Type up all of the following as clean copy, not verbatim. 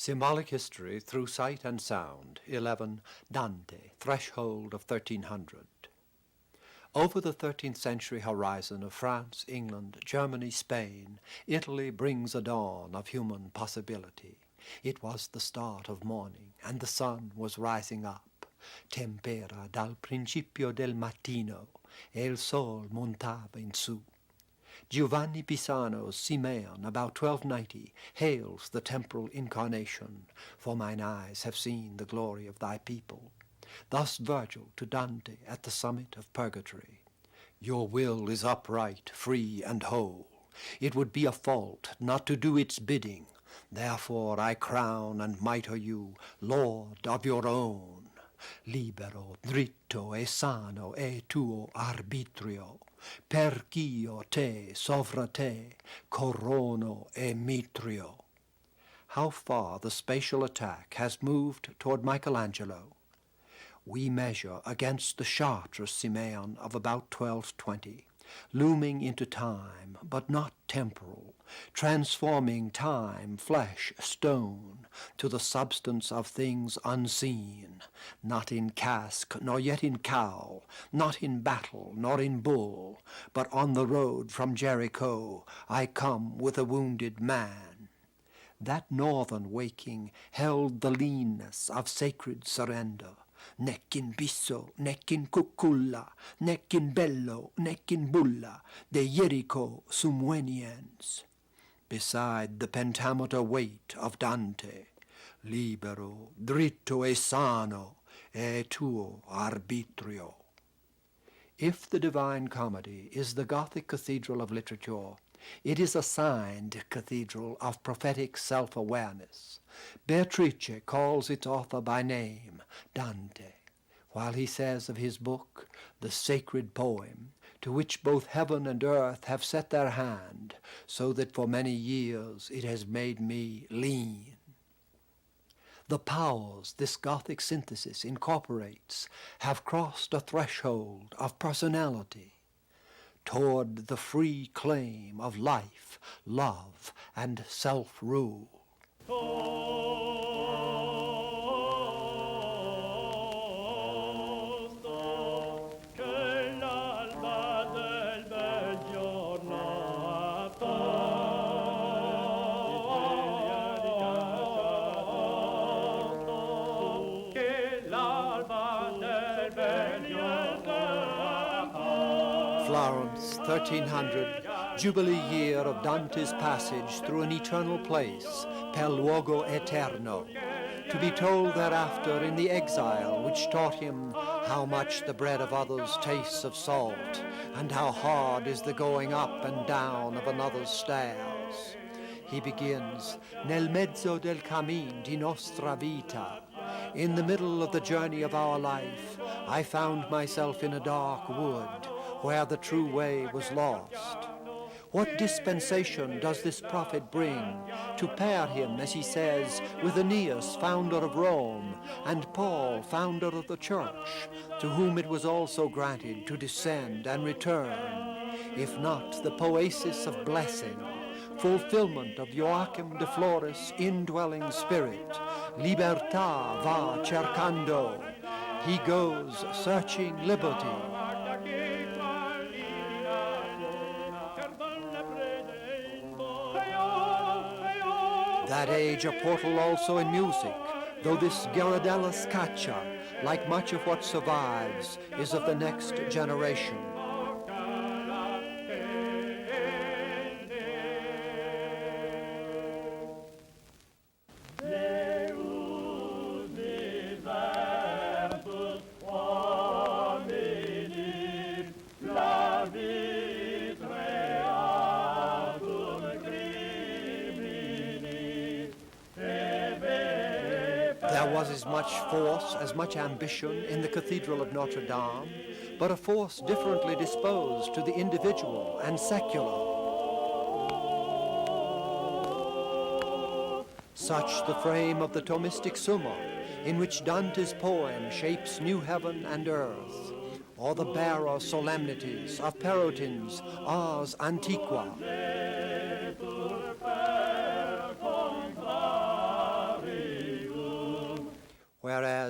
Symbolic History Through Sight and Sound, 11, Dante, Threshold of 1300. Over the 13th century horizon of France, England, Germany, Spain, Italy brings a dawn of human possibility. It was the start of morning, and the sun was rising up. Tempera dal principio del mattino, e il sol montava in su. Giovanni Pisano's Simeon, about 1290, hails the temporal incarnation, for mine eyes have seen the glory of thy people. Thus Virgil to Dante at the summit of purgatory. Your will is upright, free, and whole. It would be a fault not to do its bidding. Therefore I crown and mitre you, Lord of your own. Libero, dritto e sano è tuo arbitrio, perch'io te, sovra te, corono e mitrio. How far the spatial attack has moved toward Michelangelo. We measure against the Chartres Simeon of about 1220, looming into time, but not temporal, transforming time, flesh, stone, to the substance of things unseen, not in casque, nor yet in cowl, not in battle, nor in bull, but on the road from Jericho I come with a wounded man. That northern waking held the leanness of sacred surrender, nec in bisso, nec in cuculla, nec in bello, nec in bulla, de Jericho sum veniens. Beside the pentameter weight of Dante, libero, dritto e sano, è tuo arbitrio. If the Divine Comedy is the Gothic cathedral of literature, it is a signed cathedral of prophetic self-awareness. Beatrice calls its author by name, Dante, while he says of his book, the sacred poem, to which both heaven and earth have set their hand, so that for many years it has made me lean. The powers this Gothic synthesis incorporates have crossed a threshold of personality toward the free claim of life, love, and self-rule. Florence, 1300, Jubilee year of Dante's passage through an eternal place, per luogo eterno, to be told thereafter in the exile which taught him how much the bread of others tastes of salt, and how hard is the going up and down of another's stairs. He begins, nel mezzo del cammin di nostra vita. In the middle of the journey of our life, I found myself in a dark wood, where the true way was lost. What dispensation does this prophet bring to pair him, as he says, with Aeneas, founder of Rome, and Paul, founder of the church, to whom it was also granted to descend and return, if not the poesis of blessing, fulfillment of Joachim de Flores' indwelling spirit, libertà va cercando, he goes searching liberty. That age a portal also in music, though this Gherardella Scaccia, like much of what survives, is of the next generation. There was as much force, as much ambition in the Cathedral of Notre Dame, but a force differently disposed to the individual and secular. Such the frame of the Thomistic Summa, in which Dante's poem shapes new heaven and earth, or the barer solemnities of Perotin's Ars Antiqua.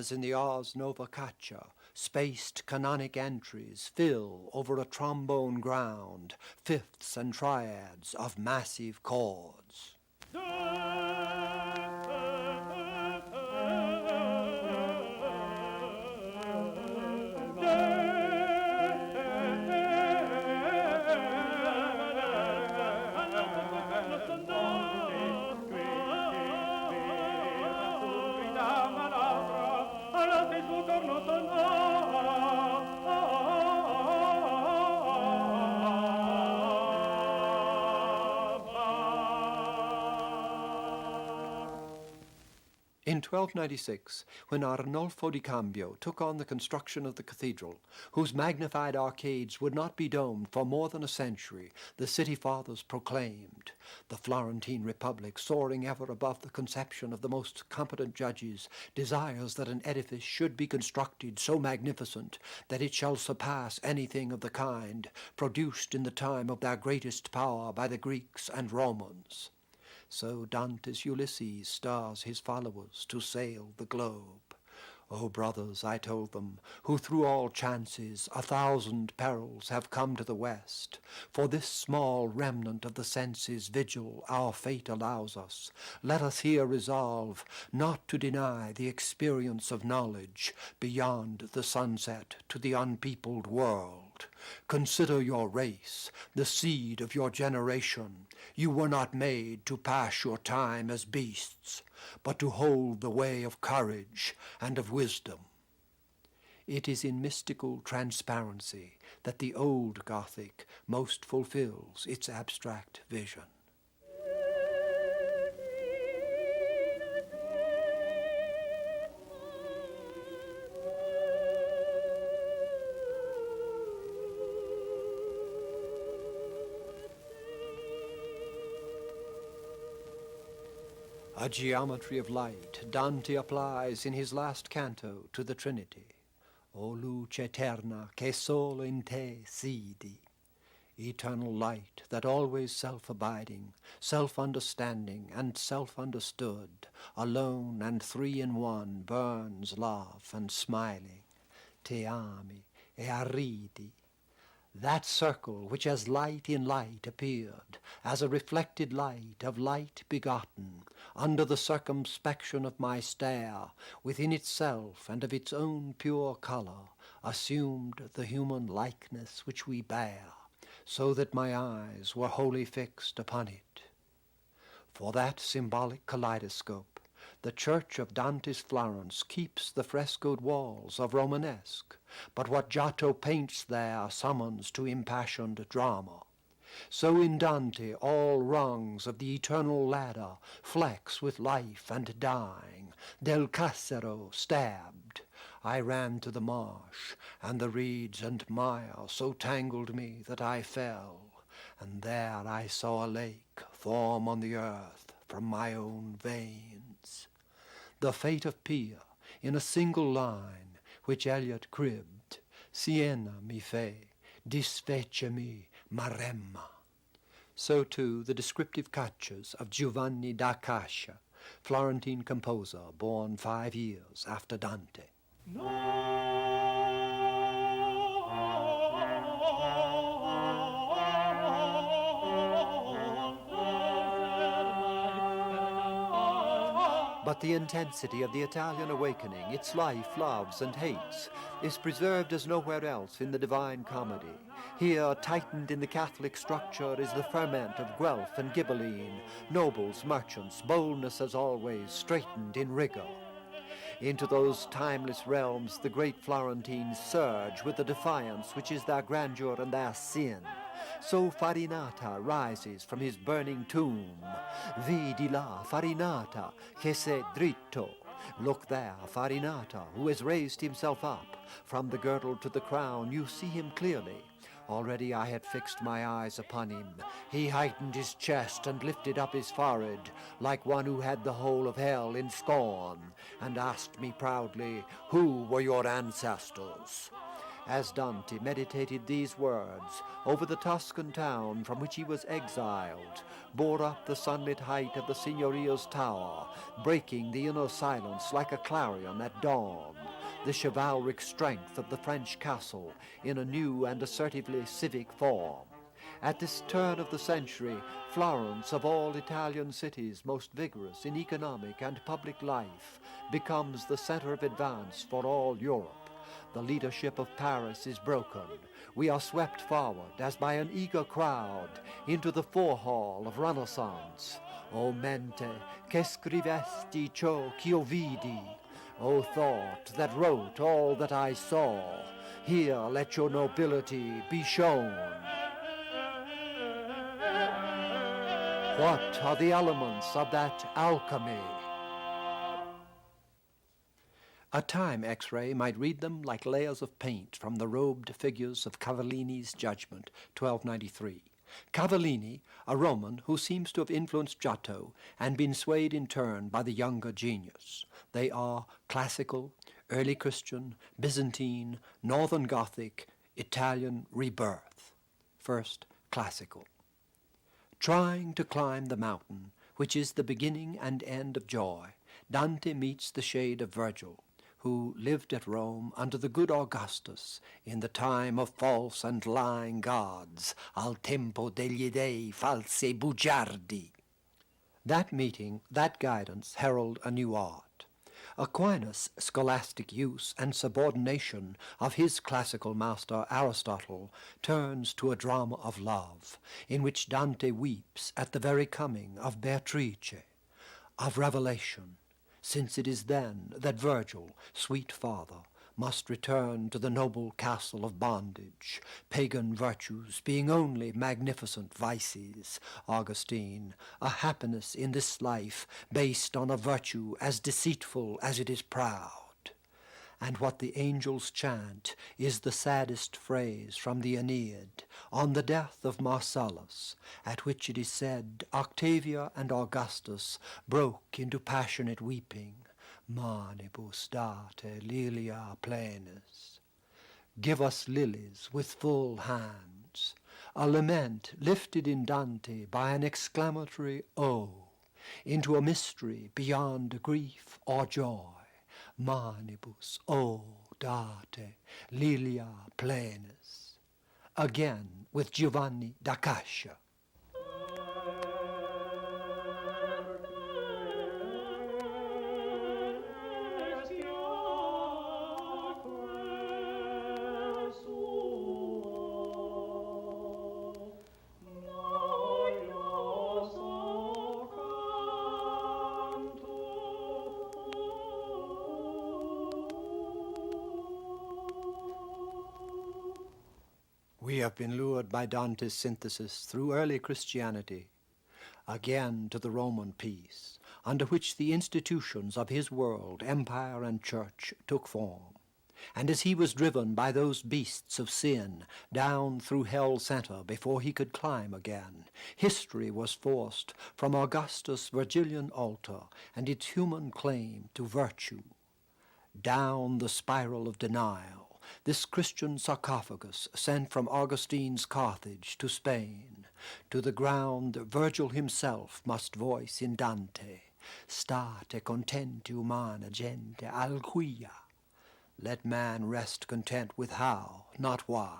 as in the Ars Nova Caccia, spaced canonic entries fill over a trombone ground fifths and triads of massive chords. In 1296, when Arnolfo di Cambio took on the construction of the cathedral, whose magnified arcades would not be domed for more than a century, the city fathers proclaimed, the Florentine Republic, soaring ever above the conception of the most competent judges, desires that an edifice should be constructed so magnificent that it shall surpass anything of the kind produced in the time of their greatest power by the Greeks and Romans. So Dante's Ulysses stirs his followers to sail the globe. O brothers, I told them, who through all chances 1,000 perils have come to the west, for this small remnant of the senses vigil our fate allows us, let us here resolve not to deny the experience of knowledge beyond the sunset to the unpeopled world. Consider your race, the seed of your generation. You were not made to pass your time as beasts, but to hold the way of courage and of wisdom. It is in mystical transparency that the old Gothic most fulfills its abstract vision. A geometry of light Dante applies in his last canto to the Trinity. O luce eterna che solo in te sidi. Eternal light that always self-abiding, self-understanding and self-understood, alone and three in one, burns love and smiling. Te ami e arridi. That circle which as light in light appeared, as a reflected light of light begotten, under the circumspection of my stare, within itself and of its own pure colour, assumed the human likeness which we bear, so that my eyes were wholly fixed upon it. For that symbolic kaleidoscope, the church of Dante's Florence keeps the frescoed walls of Romanesque, but what Giotto paints there summons to impassioned drama. So in Dante all rungs of the eternal ladder flex with life and dying, del Cassero stabbed. I ran to the marsh, and the reeds and mire so tangled me that I fell, and there I saw a lake form on the earth from my own veins. The fate of Pia, in a single line, which Eliot cribbed, Siena mi fe, disfecemi Maremma. So too the descriptive caccias of Giovanni da Cascia, Florentine composer born 5 years after Dante. But the intensity of the Italian awakening, its life, loves, and hates, is preserved as nowhere else in the Divine Comedy. Here, tightened in the Catholic structure, is the ferment of Guelph and Ghibelline, nobles, merchants, boldness as always, straightened in rigor. Into those timeless realms the great Florentines surge with the defiance which is their grandeur and their sin. So Farinata rises from his burning tomb. Vidi là Farinata, che se dritto. Look there, Farinata, who has raised himself up. From the girdle to the crown you see him clearly. Already I had fixed my eyes upon him. He heightened his chest and lifted up his forehead, like one who had the whole of hell in scorn, and asked me proudly, who were your ancestors? As Dante meditated these words, over the Tuscan town from which he was exiled, bore up the sunlit height of the Signoria's tower, breaking the inner silence like a clarion at dawn, the chivalric strength of the French castle in a new and assertively civic form. At this turn of the century, Florence, of all Italian cities most vigorous in economic and public life, becomes the center of advance for all Europe. The leadership of Paris is broken. We are swept forward as by an eager crowd into the forehall of Renaissance. O mente, che scrivesti ciò ch'io vidi, O thought that wrote all that I saw, here let your nobility be shown. What are the elements of that alchemy? A time X-ray might read them like layers of paint from the robed figures of Cavallini's Judgment, 1293. Cavallini, a Roman who seems to have influenced Giotto and been swayed in turn by the younger genius. They are classical, early Christian, Byzantine, Northern Gothic, Italian rebirth. First, classical. Trying to climb the mountain, which is the beginning and end of joy, Dante meets the shade of Virgil, who lived at Rome under the good Augustus in the time of false and lying gods, al tempo degli dei falsi bugiardi. That meeting, that guidance, herald a new art. Aquinas' scholastic use and subordination of his classical master Aristotle turns to a drama of love, in which Dante weeps at the very coming of Beatrice, of revelation, since it is then that Virgil, sweet father, must return to the noble castle of bondage, pagan virtues being only magnificent vices, Augustine, a happiness in this life based on a virtue as deceitful as it is proud. And what the angels chant is the saddest phrase from the Aeneid on the death of Marcellus, at which it is said Octavia and Augustus broke into passionate weeping, manibus date lilia plenis. Give us lilies with full hands, a lament lifted in Dante by an exclamatory O, into a mystery beyond grief or joy. Manibus o date lilia plenis. Again with Giovanni da Cascia. We have been lured by Dante's synthesis through early Christianity, again to the Roman peace, under which the institutions of his world, empire and church, took form. And as he was driven by those beasts of sin down through hell's center before he could climb again, history was forced from Augustus' Virgilian altar and its human claim to virtue. Down the spiral of denial, this Christian sarcophagus sent from Augustine's Carthage to Spain, to the ground Virgil himself must voice in Dante, state contenti umana gente alquia. Let man rest content with how, not why.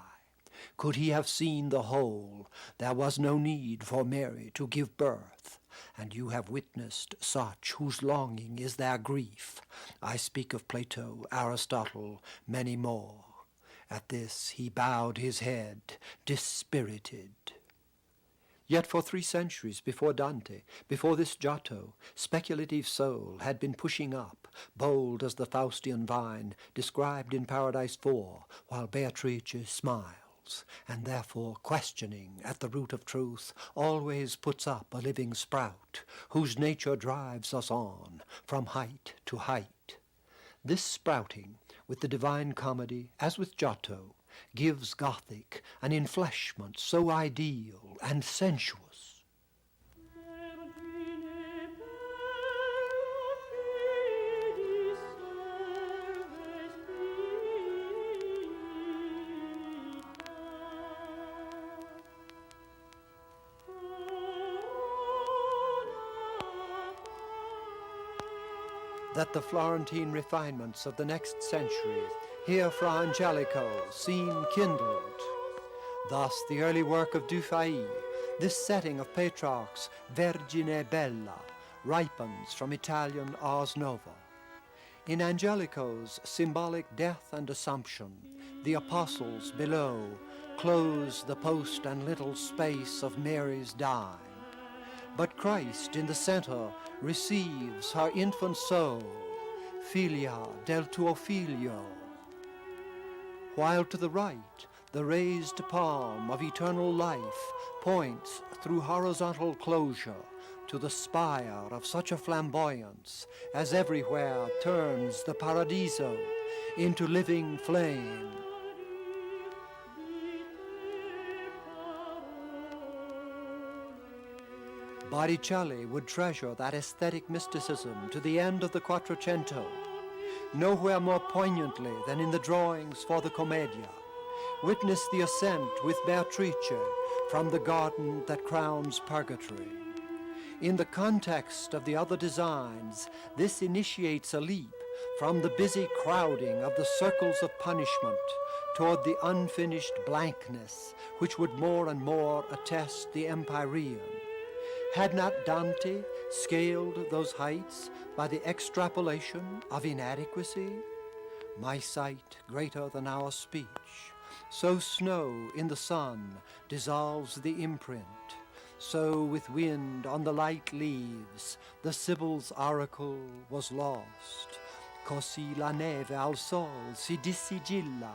Could he have seen the whole, there was no need for Mary to give birth, and you have witnessed such whose longing is their grief. I speak of Plato, Aristotle, many more. At this he bowed his head, dispirited. Yet for 3 centuries before Dante, before this Giotto, speculative soul had been pushing up, bold as the Faustian vine described in Paradise 4, while Beatrice smiles, and therefore questioning at the root of truth always puts up a living sprout, whose nature drives us on from height to height. This sprouting, with the Divine Comedy, as with Giotto, gives Gothic an enfleshment so ideal and sensuous. that the Florentine refinements of the next century here Fra Angelico seem kindled. Thus the early work of Dufay, this setting of Petrarch's Vergine Bella, ripens from Italian Ars Nova. In Angelico's symbolic death and assumption, the apostles below close the post and little space of Mary's dime. But Christ in the center receives her infant soul, filia del tuo figlio. While to the right, the raised palm of eternal life points through horizontal closure to the spire of such a flamboyance as everywhere turns the paradiso into living flame. Botticelli would treasure that aesthetic mysticism to the end of the Quattrocento, nowhere more poignantly than in the drawings for the Commedia. Witness the ascent with Beatrice from the garden that crowns purgatory. In the context of the other designs, this initiates a leap from the busy crowding of the circles of punishment toward the unfinished blankness which would more and more attest the Empyrean. Had not Dante scaled those heights by the extrapolation of inadequacy? My sight greater than our speech, so snow in the sun dissolves the imprint, so with wind on the light leaves the Sibyl's oracle was lost. Così la neve al sol si dissigilla,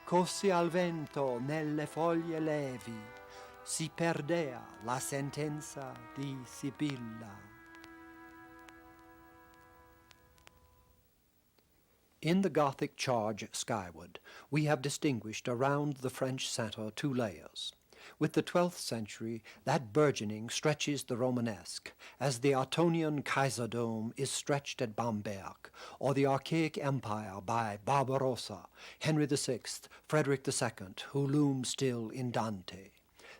così al vento nelle foglie levi si perdea la sentenza di Sibilla. In the Gothic charge skyward, we have distinguished around the French centre two layers. With the 12th century, that burgeoning stretches the Romanesque, as the Ottonian Kaiserdom is stretched at Bamberg, or the archaic empire by Barbarossa, Henry VI, Frederick II, who loom still in Dante.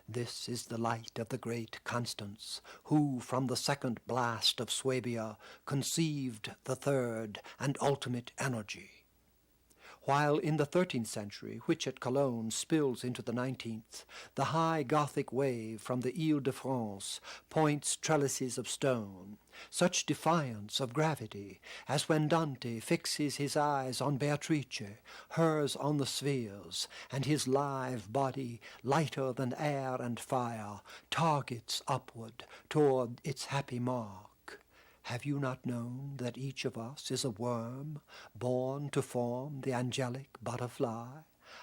This is the light of the great Constance, who from the second blast of Swabia conceived the third and ultimate energy. While in the 13th century, which at Cologne spills into the 19th, the high Gothic wave from the Ile-de-France points trellises of stone, such defiance of gravity as when Dante fixes his eyes on Beatrice, hers on the spheres, and his live body, lighter than air and fire, targets upward toward its happy mark. Have you not known that each of us is a worm, born to form the angelic butterfly,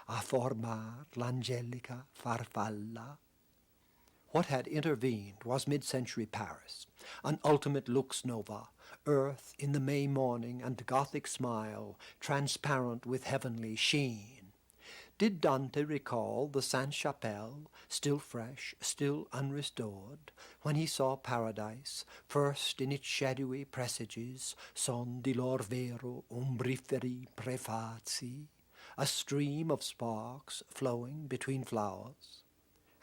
a formar l'angelica farfalla? What had intervened was mid-century Paris, an ultimate lux nova, earth in the May morning and Gothic smile, transparent with heavenly sheen. Did Dante recall the Sainte-Chapelle, still fresh, still unrestored, when he saw paradise, first in its shadowy presages, son di lor vero umbriferi prefazi, a stream of sparks flowing between flowers?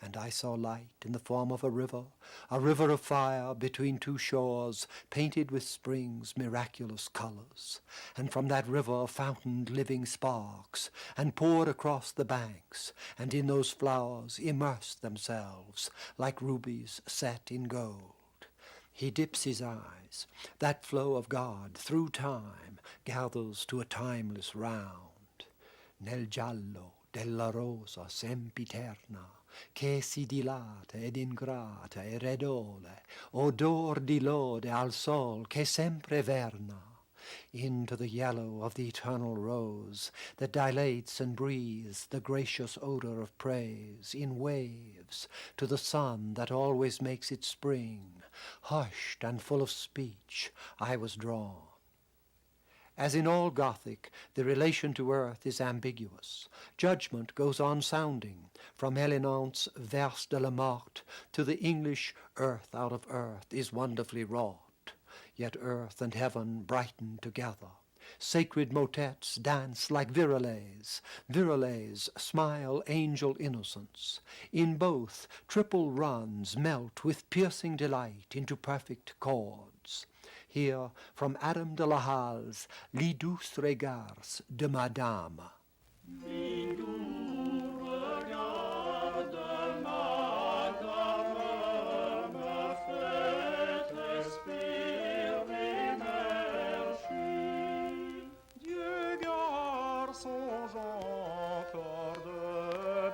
And I saw light in the form of a river of fire between two shores painted with spring's miraculous colors. And from that river fountained living sparks and poured across the banks, and in those flowers immersed themselves like rubies set in gold. He dips his eyes. That flow of God through time gathers to a timeless round. Nel giallo della rosa sempiterna, che si dilata ed ingrata e redole, odor di lode al sol che sempre verna, into the yellow of the eternal rose that dilates and breathes the gracious odor of praise in waves to the sun that always makes it spring, hushed and full of speech, I was drawn. As in all Gothic, the relation to earth is ambiguous. Judgment goes on sounding, from Helinant's Verse de la Morte to the English earth out of earth is wonderfully wrought. Yet earth and heaven brighten together. Sacred motets dance like virelais. Virelais smile angel innocence. In both, triple runs melt with piercing delight into perfect chords. Here, from Adam de la Halle's Les douces regards de Madame. Les doux regards de Madame me fait respirer merci. Dieu garde son genre corps de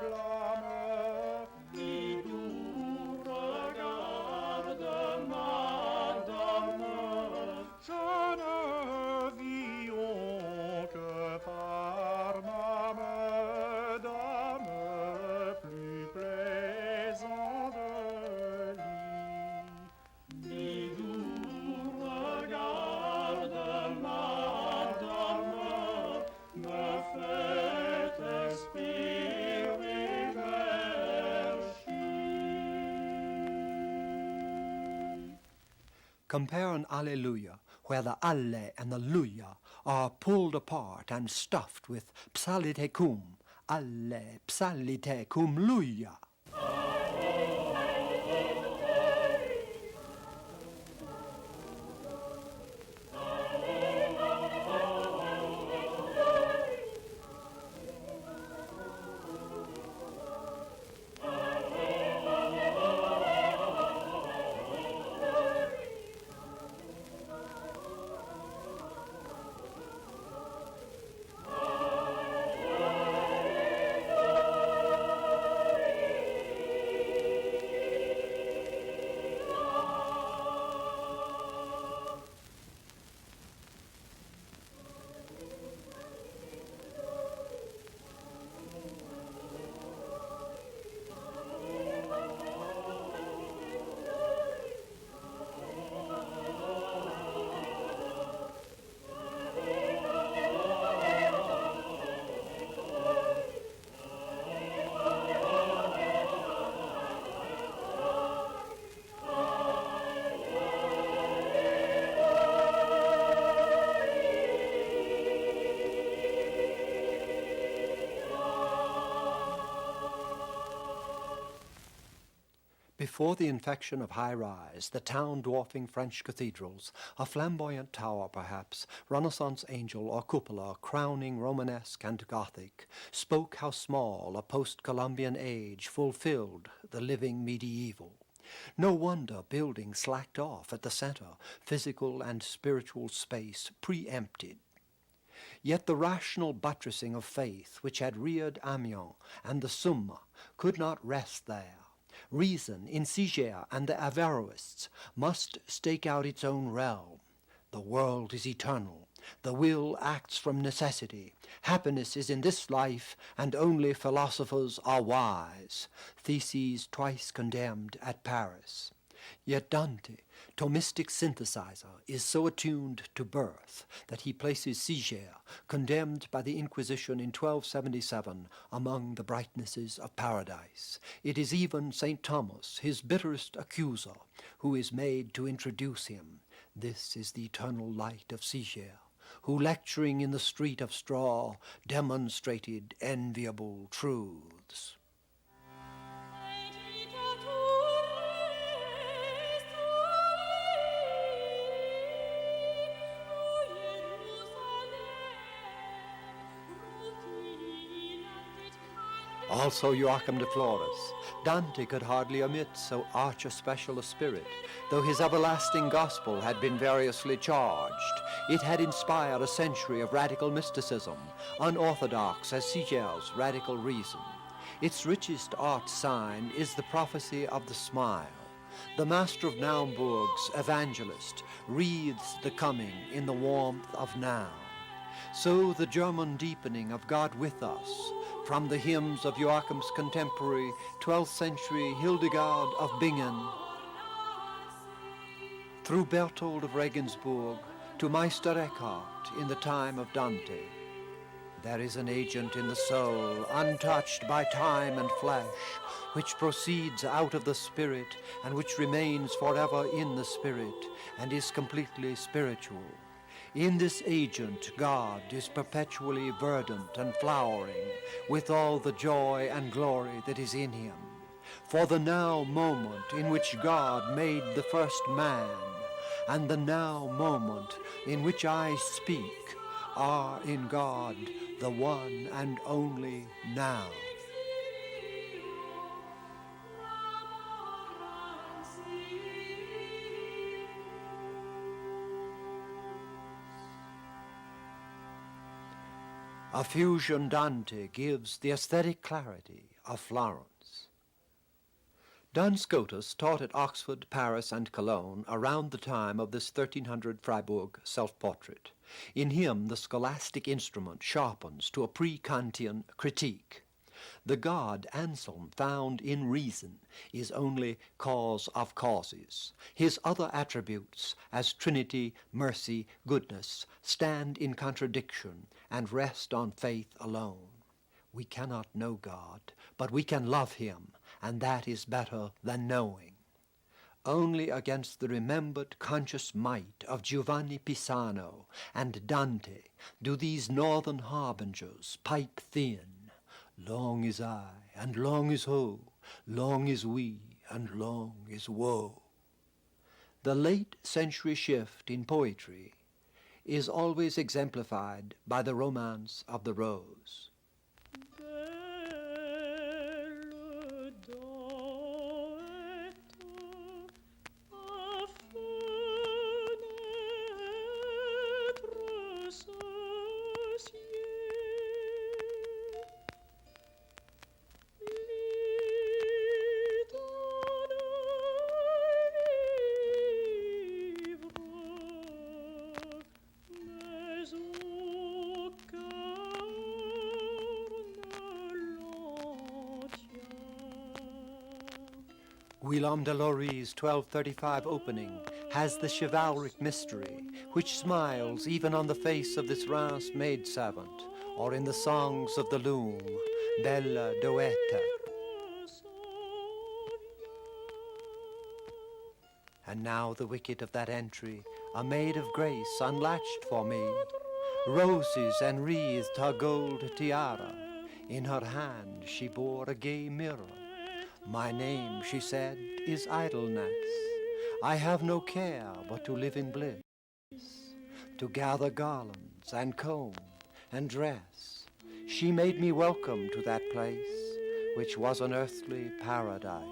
blâme. Les doux regards de Madame, je ne vis que par Madame plus plaisant de lit. Les doux regards de Madame me fait expirer merci. Compare an Alleluia, where the alle and the luia are pulled apart and stuffed with psalite cum, alle psalite cum luia. Before the infection of high-rise, the town-dwarfing French cathedrals, a flamboyant tower perhaps, Renaissance angel or cupola, crowning Romanesque and Gothic, spoke how small a post-Columbian age fulfilled the living medieval. No wonder buildings slacked off at the center, physical and spiritual space preempted. Yet the rational buttressing of faith which had reared Amiens and the Summa could not rest there. Reason in Siger and the Averroists must stake out its own realm. The world is eternal. The will acts from necessity. Happiness is in this life, and only philosophers are wise. Theses twice condemned at Paris. Yet Dante, Thomistic synthesizer, is so attuned to birth that he places Siger, condemned by the Inquisition in 1277, among the brightnesses of paradise. It is even St. Thomas, his bitterest accuser, who is made to introduce him. This is the eternal light of Siger, who, lecturing in the street of straw, demonstrated enviable truths. Also Joachim de Flores. Dante could hardly omit so arch a special a spirit. Though his everlasting gospel had been variously charged, it had inspired a century of radical mysticism, unorthodox as Siger's radical reason. Its richest art sign is the prophecy of the smile. The master of Naumburg's evangelist wreathes the coming in the warmth of now. So the German deepening of God with us, from the hymns of Joachim's contemporary 12th century Hildegard of Bingen, through Berthold of Regensburg to Meister Eckhart in the time of Dante. There is an agent in the soul, untouched by time and flesh, which proceeds out of the spirit and which remains forever in the spirit and is completely spiritual. In this agent, God is perpetually verdant and flowering with all the joy and glory that is in him. For the now moment in which God made the first man, and the now moment in which I speak, are in God the one and only now. A fusion Dante gives the aesthetic clarity of Florence. Duns Scotus taught at Oxford, Paris, and Cologne around the time of this 1300 Freiburg self-portrait. In him the scholastic instrument sharpens to a pre-Kantian critique. The God Anselm found in reason is only cause of causes. His other attributes, as Trinity, mercy, goodness, stand in contradiction and rest on faith alone. We cannot know God, but we can love him, and that is better than knowing. Only against the remembered conscious might of Giovanni Pisano and Dante do these northern harbingers pipe thin. Long is I, and long is ho, long is we, and long is woe. The late century shift in poetry is always exemplified by the romance of the rose. Guillaume de Lorie's 1235 opening has the chivalric mystery which smiles even on the face of this Reims maidservant, or in the songs of the loom, Bella Doetta. And now the wicket of that entry, a maid of grace unlatched for me, roses enwreathed her gold tiara, in her hand she bore a gay mirror. My name, she said, is idleness. I have no care but to live in bliss, to gather garlands and comb and dress. She made me welcome to that place, which was an earthly paradise.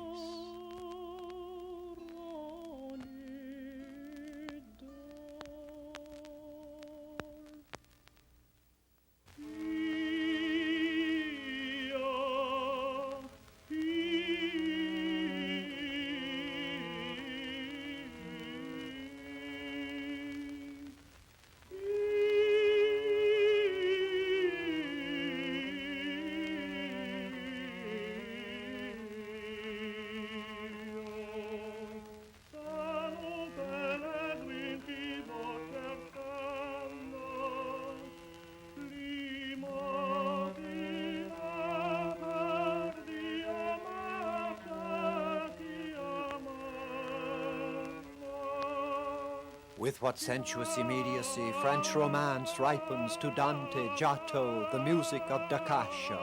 With what sensuous immediacy French romance ripens to Dante, Giotto, the music of D'Acacia.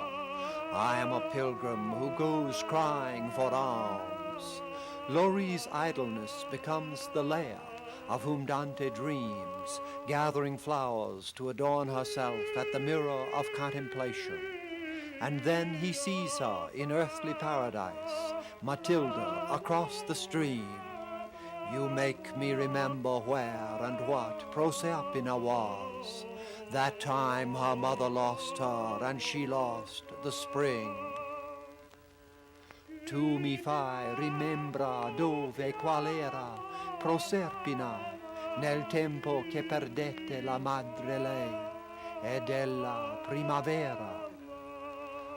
I am a pilgrim who goes crying for alms. Lorie's idleness becomes the lair of whom Dante dreams, gathering flowers to adorn herself at the mirror of contemplation. And then he sees her in earthly paradise, Matilda across the stream. You make me remember where and what Proserpina was, that time her mother lost her and she lost the spring. Tu mi fai rimembra dove qual era Proserpina nel tempo che perdette la madre lei ed ella primavera.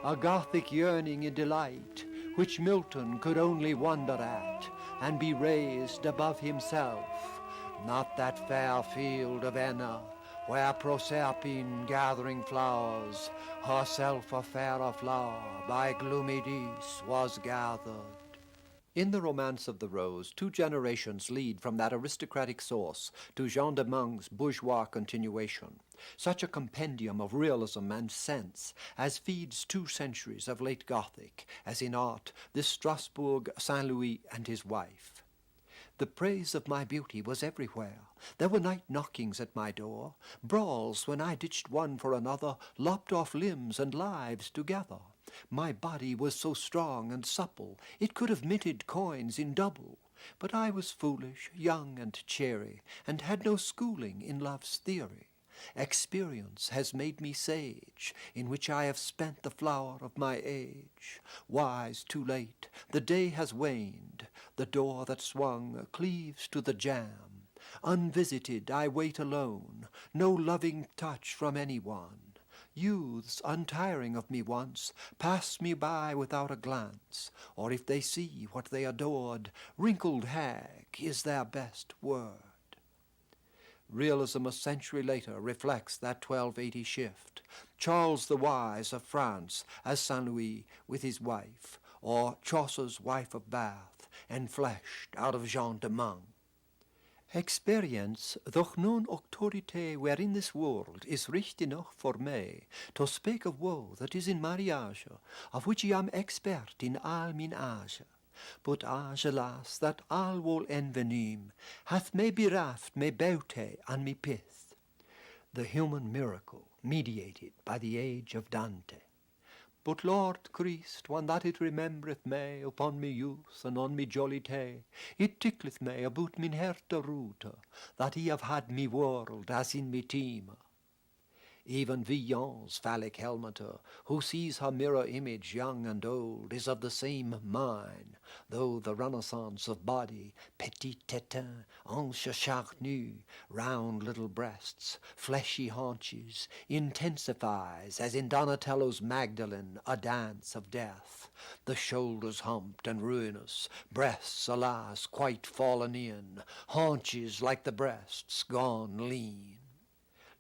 A Gothic yearning and delight which Milton could only wonder at and be raised above himself, not that fair field of Enna, where Proserpine gathering flowers, herself a fairer flower by gloomy Dis was gathered. In the Romance of the Rose, 2 generations lead from that aristocratic source to Jean de Meung's bourgeois continuation, such a compendium of realism and sense as feeds 2 centuries of late Gothic, as in art this Strasbourg Saint-Louis and his wife. The praise of my beauty was everywhere. There were night knockings at my door, brawls when I ditched one for another, lopped off limbs and lives together. My body was so strong and supple, it could have minted coins in double. But I was foolish, young and cheery, and had no schooling in love's theory. Experience has made me sage, in which I have spent the flower of my age. Wise too late, the day has waned, the door that swung cleaves to the jamb. Unvisited I wait alone, no loving touch from anyone. Youths, untiring of me once, pass me by without a glance, or if they see what they adored, wrinkled hag is their best word. Realism a century later reflects that 1280 shift. Charles the Wise of France as Saint-Louis with his wife, or Chaucer's wife of Bath, enfleshed out of Jean de Meung. Experience, though non auctorité wherein this world is richt enough for me, to speak of woe that is in mariage, of which I am expert in all min age. But age, alas, that all woe envenim, hath me bereft me beauty and me pith. The human miracle mediated by the age of Dante. But Lord Christ, when that it remembereth me upon me youth and on me jollity, it tickleth me about min herte roote, that he have had me world as in me time. Even Villon's phallic helmeter, who sees her mirror image young and old, is of the same mind, though the renaissance of body, petit tétin, hanche charnue, round little breasts, fleshy haunches, intensifies, as in Donatello's Magdalene, a dance of death. The shoulders humped and ruinous, breasts, alas, quite fallen in, haunches like the breasts, gone lean.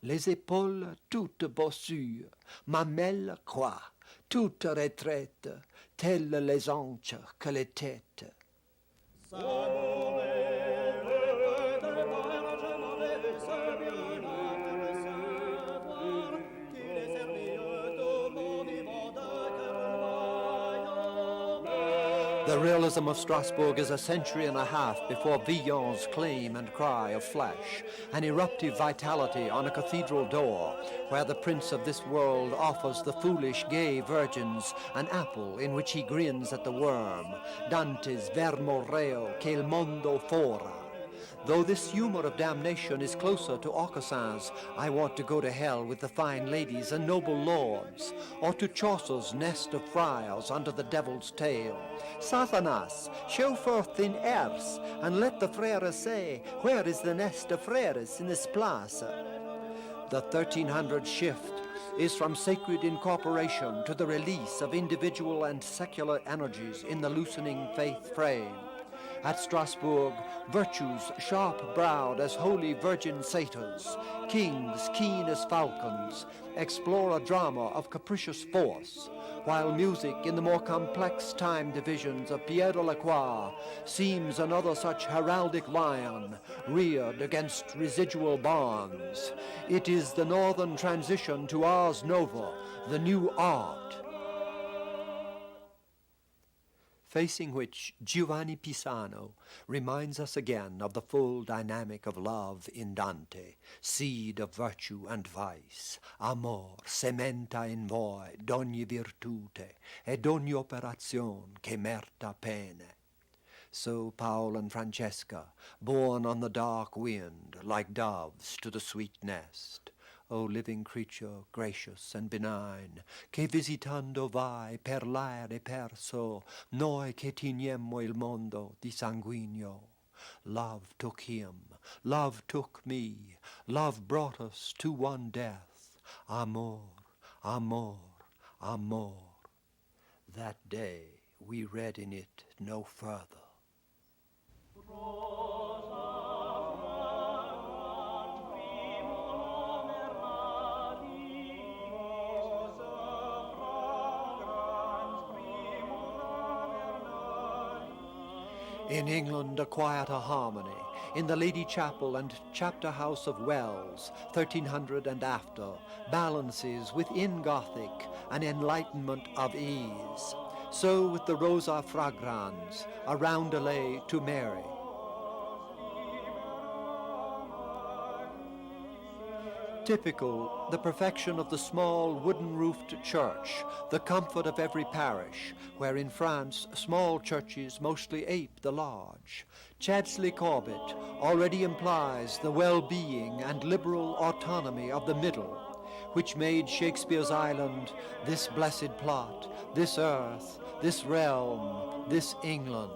Les épaules toutes bossures, mamelles croix, toutes retraites, telles les hanches que les têtes. The realism of Strasbourg is a century and a half before Villon's claim and cry of flesh, an eruptive vitality on a cathedral door, where the prince of this world offers the foolish gay virgins an apple in which he grins at the worm, Dante's vermo reo che il mondo fora. Though this humor of damnation is closer to Aucassin's I want to go to hell with the fine ladies and noble lords, or to Chaucer's nest of friars under the devil's tail. Satanas, show forth thine heirs, and let the frères say, where is the nest of frères in this place? The 1300 shift is from sacred incorporation to the release of individual and secular energies in the loosening faith frame. At Strasbourg, virtues sharp-browed as holy virgin satyrs, kings keen as falcons, explore a drama of capricious force, while music in the more complex time divisions of Pierre de Lacroix seems another such heraldic lion reared against residual bonds. It is the northern transition to Ars Nova, the new art, facing which Giovanni Pisano reminds us again of the full dynamic of love in Dante, seed of virtue and vice, amor, sementa in voi d'ogni virtute, ed ogni operazion che merta pene. So Paul and Francesca, born on the dark wind, like doves to the sweet nest. O living creature, gracious and benign, che visitando vai per l'aere perso, noi che tignemmo il mondo di sanguigno. Love took him, love took me, love brought us to one death. Amor, amor, amor. That day we read in it no further. In England, a quieter harmony. In the Lady Chapel and Chapter House of Wells, 1300 and after, balances within Gothic an enlightenment of ease. So with the Rosa Fragrans, a roundelay to Mary. Typical, the perfection of the small wooden-roofed church, the comfort of every parish, where in France small churches mostly ape the large. Chadsley Corbett already implies the well-being and liberal autonomy of the middle, which made Shakespeare's island this blessed plot, this earth, this realm, this England.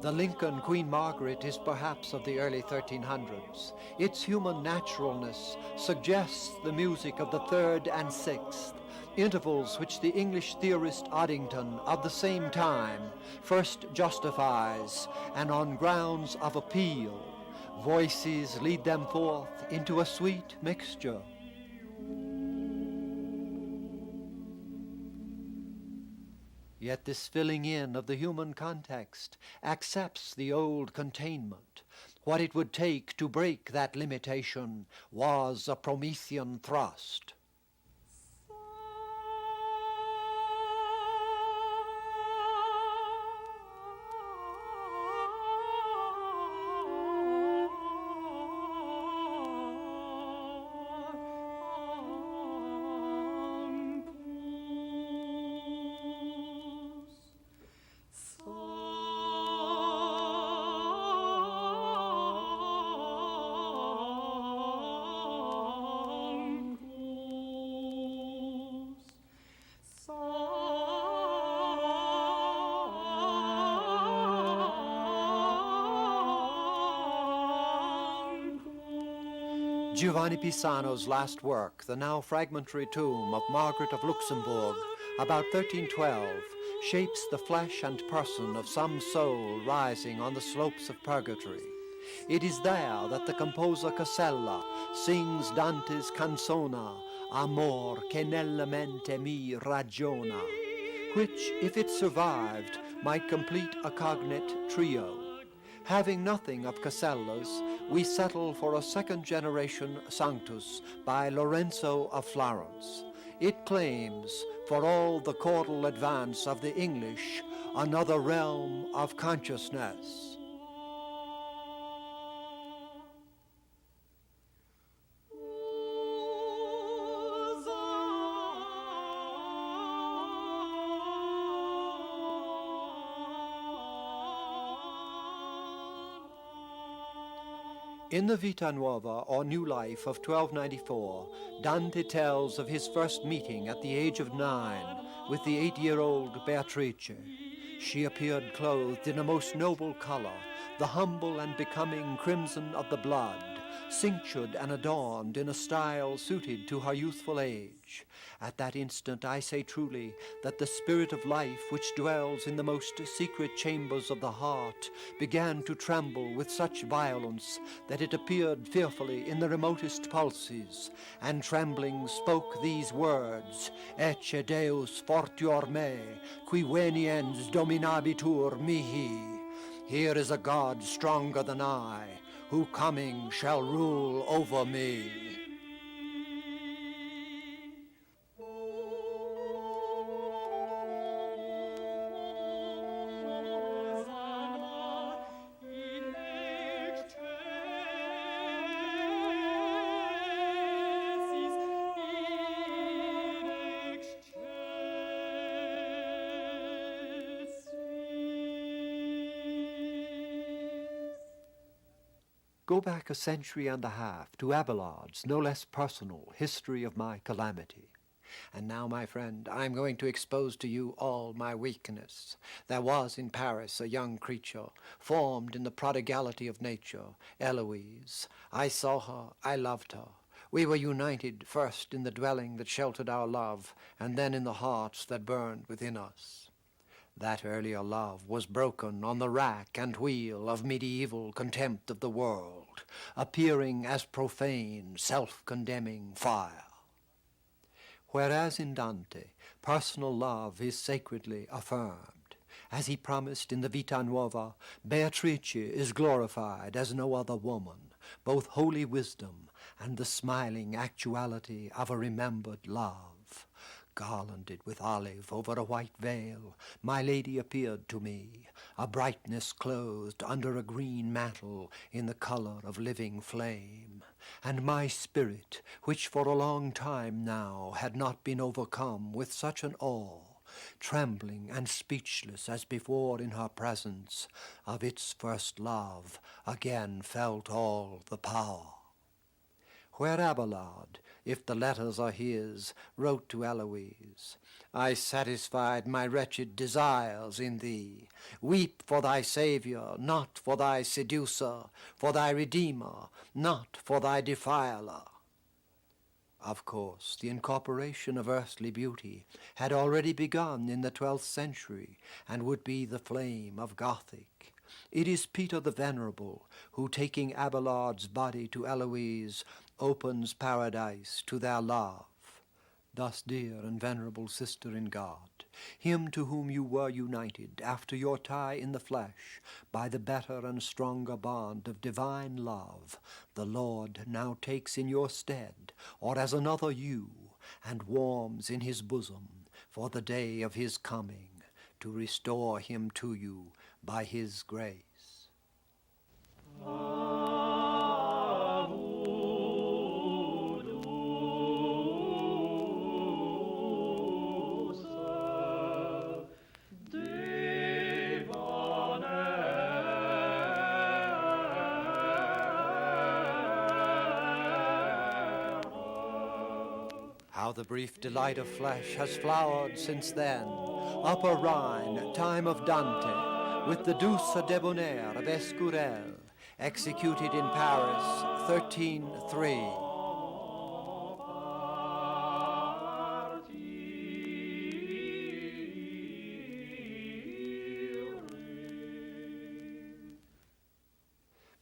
The Lincoln Queen Margaret is perhaps of the early 1300s. Its human naturalness suggests the music of the third and sixth, intervals which the English theorist Addington of the same time first justifies, and on grounds of appeal, voices lead them forth into a sweet mixture. Yet this filling in of the human context accepts the old containment. What it would take to break that limitation was a Promethean thrust. Giovanni Pisano's last work, the now fragmentary tomb of Margaret of Luxembourg, about 1312, shapes the flesh and person of some soul rising on the slopes of purgatory. It is there that the composer Casella sings Dante's canzona, Amor che nella mente mi ragiona, which, if it survived, might complete a cognate trio. Having nothing of Casella's, we settle for a second-generation Sanctus by Lorenzo of Florence. It claims, for all the chordal advance of the English, another realm of consciousness. In the Vita Nuova, or New Life, of 1294, Dante tells of his first meeting at the age of 9 with the 8-year-old Beatrice. She appeared clothed in a most noble color, the humble and becoming crimson of the blood, cinctured and adorned in a style suited to her youthful age. At that instant I say truly that the spirit of life which dwells in the most secret chambers of the heart began to tremble with such violence that it appeared fearfully in the remotest pulses, and trembling spoke these words, Ecce Deus fortior me, qui veniens dominabitur mihi. Here is a God stronger than I, who coming shall rule over me. Go back a century and a half to Abelard's no less personal History of My Calamity. And now, my friend, I'm going to expose to you all my weakness. There was in Paris a young creature, formed in the prodigality of nature, Eloise. I saw her, I loved her. We were united first in the dwelling that sheltered our love, and then in the hearts that burned within us. That earlier love was broken on the rack and wheel of medieval contempt of the world, appearing as profane, self-condemning fire. Whereas in Dante, personal love is sacredly affirmed. As he promised in the Vita Nuova, Beatrice is glorified as no other woman, both holy wisdom and the smiling actuality of a remembered love. Garlanded with olive over a white veil, my lady appeared to me, a brightness clothed under a green mantle in the colour of living flame. And my spirit, which for a long time now had not been overcome with such an awe, trembling and speechless as before in her presence, of its first love, again felt all the power. Where Abelard, if the letters are his, wrote to Eloise, I satisfied my wretched desires in thee. Weep for thy Saviour, not for thy seducer, for thy Redeemer, not for thy defiler. Of course, the incorporation of earthly beauty had already begun in the 12th century and would be the flame of Gothic. It is Peter the Venerable who, taking Abelard's body to Eloise, opens paradise to their love. Thus, dear and venerable sister in God, him to whom you were united after your tie in the flesh by the better and stronger bond of divine love, the Lord now takes in your stead, or as another you, and warms in his bosom for the day of his coming, to restore him to you by his grace. How the brief delight of flesh has flowered since then, Upper Rhine, time of Dante, with the Douce Debonair of Escurel, executed in Paris, 1303.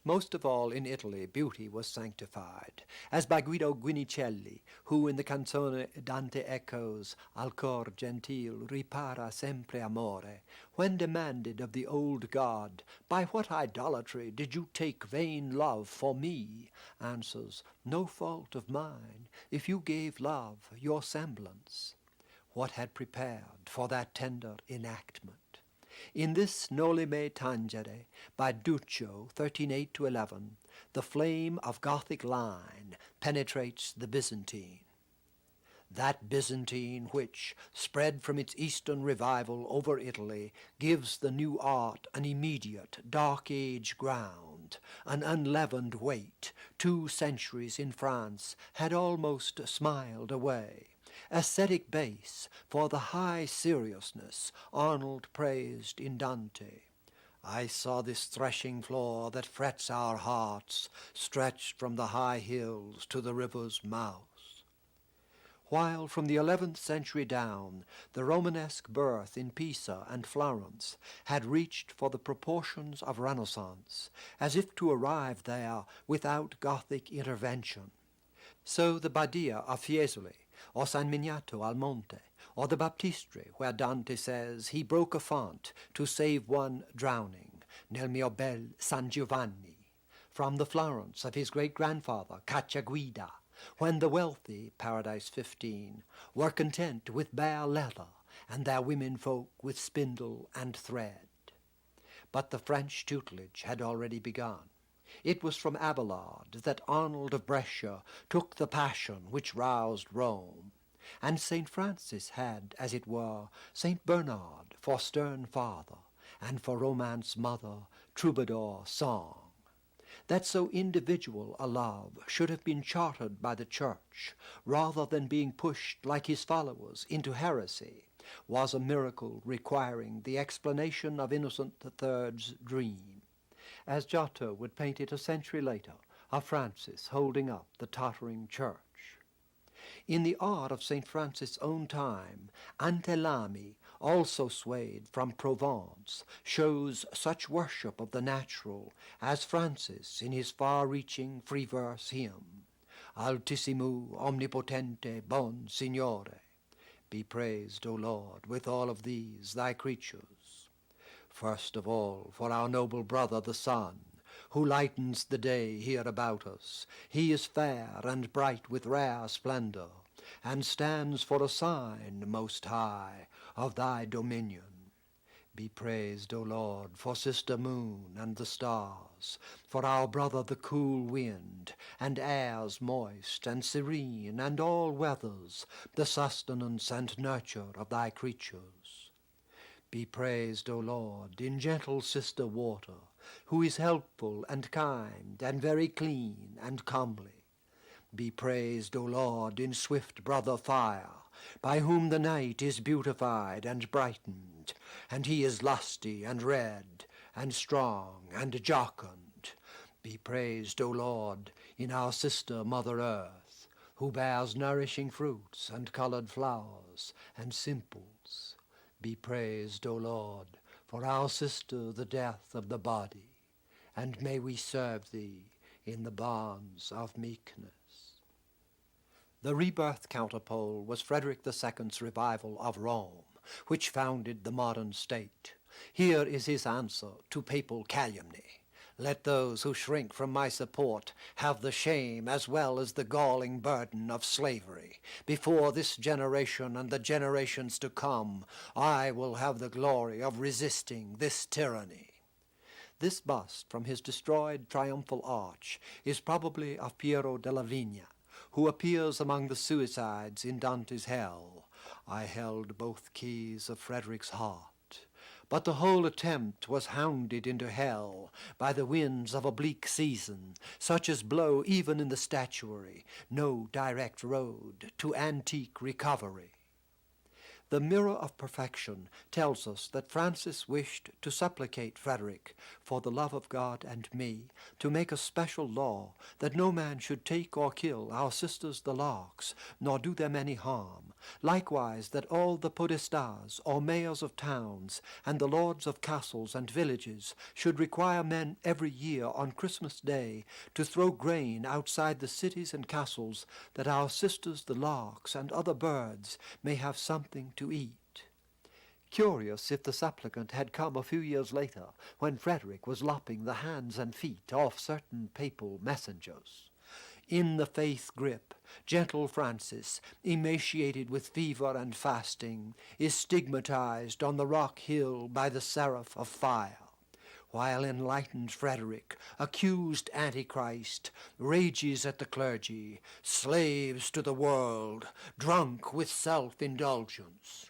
Most of all in Italy, beauty was sanctified, as by Guido Guinicelli, who in the canzone Dante echoes, Al cor gentil ripara sempre amore, when demanded of the old god, by what idolatry did you take vain love for me, answers, no fault of mine, if you gave love your semblance. What had prepared for that tender enactment? In this Noli Me Tangere, by Duccio, 1308-11, the flame of Gothic line penetrates the Byzantine. That Byzantine which, spread from its Eastern revival over Italy, gives the new art an immediate, dark age ground, an unleavened weight, 2 centuries in France had almost smiled away. Ascetic base for the high seriousness Arnold praised in Dante. I saw this threshing floor that frets our hearts, stretched from the high hills to the river's mouth. While from the 11th century down, the Romanesque birth in Pisa and Florence had reached for the proportions of Renaissance, as if to arrive there without Gothic intervention. So the Badia of Fiesole, or San Miniato al Monte, or the Baptistery, where Dante says he broke a font to save one drowning, nel mio bel San Giovanni, from the Florence of his great-grandfather Cacciaguida, when the wealthy, Paradise 15, were content with bare leather, and their women folk with spindle and thread. But the French tutelage had already begun. It was from Abelard that Arnold of Brescia took the passion which roused Rome, and St. Francis had, as it were, St. Bernard for stern father, and for romance mother, troubadour song. That so individual a love should have been chartered by the Church, rather than being pushed like his followers into heresy, was a miracle requiring the explanation of Innocent III's dream, as Giotto would paint it a century later, of Francis holding up the tottering church. In the art of St. Francis' own time, Antelami, also swayed from Provence, shows such worship of the natural as Francis in his far-reaching free-verse hymn. Altissimo, omnipotente, bon Signore. Be praised, O Lord, with all of these thy creatures. First of all, for our noble brother the sun, who lightens the day here about us. He is fair and bright with rare splendor, and stands for a sign, most high, of thy dominion. Be praised, O Lord, for sister moon and the stars, for our brother the cool wind, and airs moist and serene, and all weathers, the sustenance and nurture of thy creatures. Be praised, O Lord, in gentle sister water, who is helpful and kind, and very clean and comely. Be praised, O Lord, in swift brother fire, by whom the night is beautified and brightened, and he is lusty and red, and strong and jocund. Be praised, O Lord, in our sister Mother Earth, who bears nourishing fruits and coloured flowers and simples. Be praised, O Lord, for our sister the death of the body, and may we serve thee in the bonds of meekness. The rebirth counterpole was Frederick II's revival of Rome, which founded the modern state. Here is his answer to papal calumny. Let those who shrink from my support have the shame as well as the galling burden of slavery. Before this generation and the generations to come, I will have the glory of resisting this tyranny. This bust from his destroyed triumphal arch is probably of Piero della Vigna, who appears among the suicides in Dante's Hell. I held both keys of Frederick's heart, but the whole attempt was hounded into hell by the winds of a bleak season, such as blow even in the statuary, no direct road to antique recovery. The Mirror of Perfection tells us that Francis wished to supplicate Frederick, for the love of God and me, to make a special law that no man should take or kill our sisters the larks, nor do them any harm. Likewise that all the podestas, or mayors of towns, and the lords of castles and villages should require men every year on Christmas Day to throw grain outside the cities and castles, that our sisters the larks and other birds may have something to eat. Curious if the supplicant had come a few years later, when Frederick was lopping the hands and feet off certain papal messengers. In the faith grip, gentle Francis, emaciated with fever and fasting, is stigmatized on the rock hill by the seraph of fire, while enlightened Frederick, accused Antichrist, rages at the clergy, slaves to the world, drunk with self-indulgence.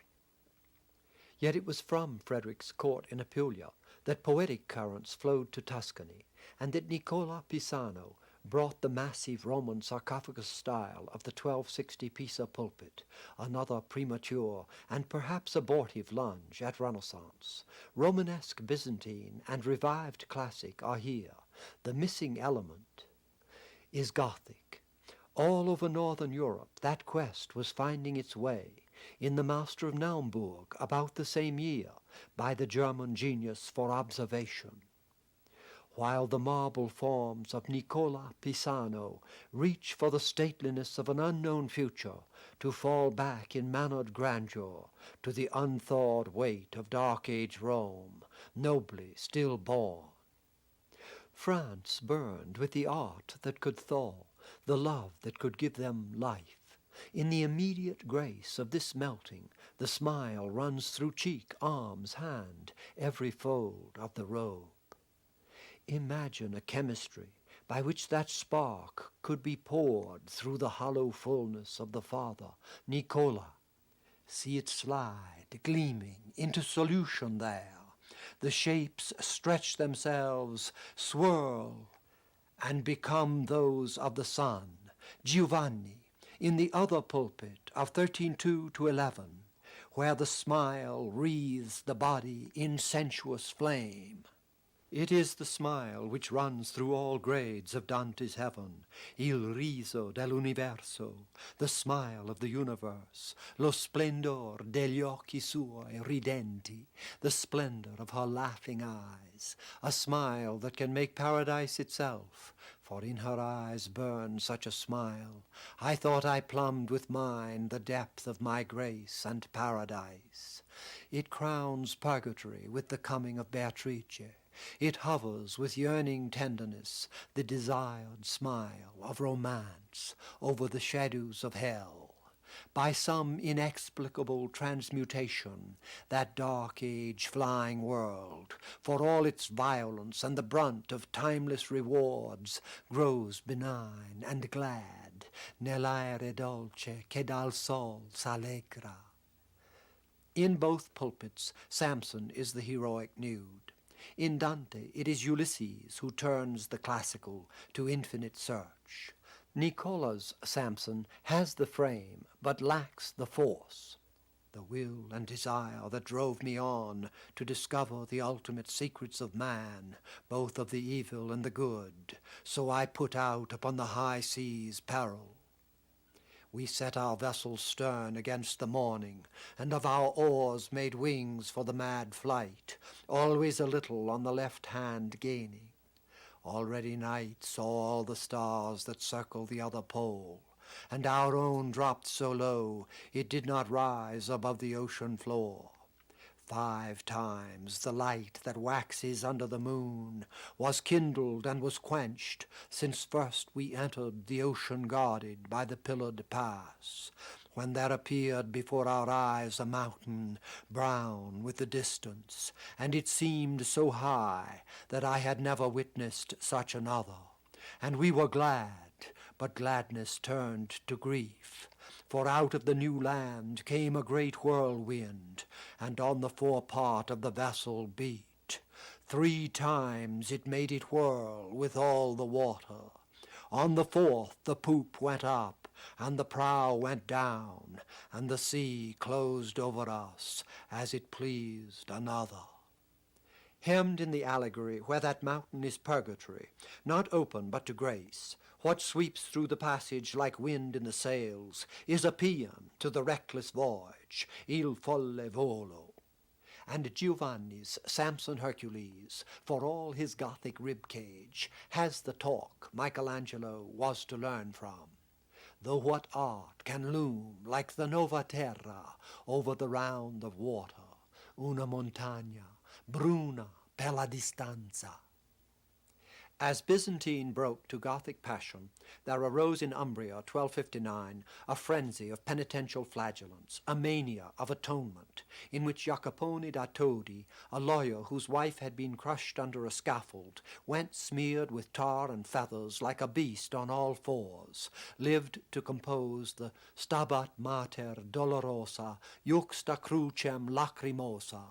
Yet it was from Frederick's court in Apulia that poetic currents flowed to Tuscany, and that Nicola Pisano brought the massive Roman sarcophagus style of the 1260 Pisa pulpit, another premature and perhaps abortive lunge at Renaissance. Romanesque Byzantine and revived classic are here. The missing element is Gothic. All over northern Europe that quest was finding its way, in the Master of Naumburg about the same year, by the German genius for observation, while the marble forms of Nicola Pisano reach for the stateliness of an unknown future, to fall back in mannered grandeur to the unthawed weight of Dark Age Rome, nobly stillborn. France burned with the art that could thaw, the love that could give them life. In the immediate grace of this melting, the smile runs through cheek, arms, hand, every fold of the robe. Imagine a chemistry by which that spark could be poured through the hollow fullness of the Father, Nicola. See it slide, gleaming, into solution there. The shapes stretch themselves, swirl, and become those of the Son, Giovanni, in the other pulpit of 13:2 to 11, where the smile wreathes the body in sensuous flame. It is the smile which runs through all grades of Dante's heaven, il riso dell'universo, the smile of the universe, lo splendor degli occhi suoi ridenti, the splendor of her laughing eyes, a smile that can make paradise itself, for in her eyes burned such a smile, I thought I plumbed with mine the depth of my grace and paradise. It crowns purgatory with the coming of Beatrice. It hovers with yearning tenderness, the desired smile of romance, over the shadows of hell. By some inexplicable transmutation, that dark age flying world, for all its violence and the brunt of timeless rewards, grows benign and glad, nell'aere dolce che dal sol s'allegra. In both pulpits, Samson is the heroic nude. In Dante, it is Ulysses who turns the classical to infinite search. Niccola's Samson has the frame, but lacks the force. The will and desire that drove me on to discover the ultimate secrets of man, both of the evil and the good, so I put out upon the high sea's peril. We set our vessel's stern against the morning, and of our oars made wings for the mad flight, always a little on the left hand gaining. Already night saw all the stars that circle the other pole, and our own dropped so low it did not rise above the ocean floor. 5 times the light that waxes under the moon was kindled and was quenched, since first we entered the ocean guarded by the pillared pass, when there appeared before our eyes a mountain, brown with the distance, and it seemed so high that I had never witnessed such another, and we were glad, but gladness turned to grief. For out of the new land came a great whirlwind, and on the forepart of the vessel beat. 3 times it made it whirl with all the water. On the 4th the poop went up, and the prow went down, and the sea closed over us, as it pleased another. Hemmed in the allegory where that mountain is purgatory, not open but to grace, what sweeps through the passage like wind in the sails is a paean to the reckless voyage, il folle volo. And Giovanni's Samson Hercules, for all his Gothic rib-cage, has the talk Michelangelo was to learn from. Though what art can loom like the Nova Terra over the round of water, una montagna, bruna per la distanza. As Byzantine broke to Gothic passion, there arose in Umbria, 1259, a frenzy of penitential flagellants, a mania of atonement, in which Jacopone da Todi, a lawyer whose wife had been crushed under a scaffold, went smeared with tar and feathers like a beast on all fours, lived to compose the Stabat Mater Dolorosa, Juxta Crucem Lacrimosa.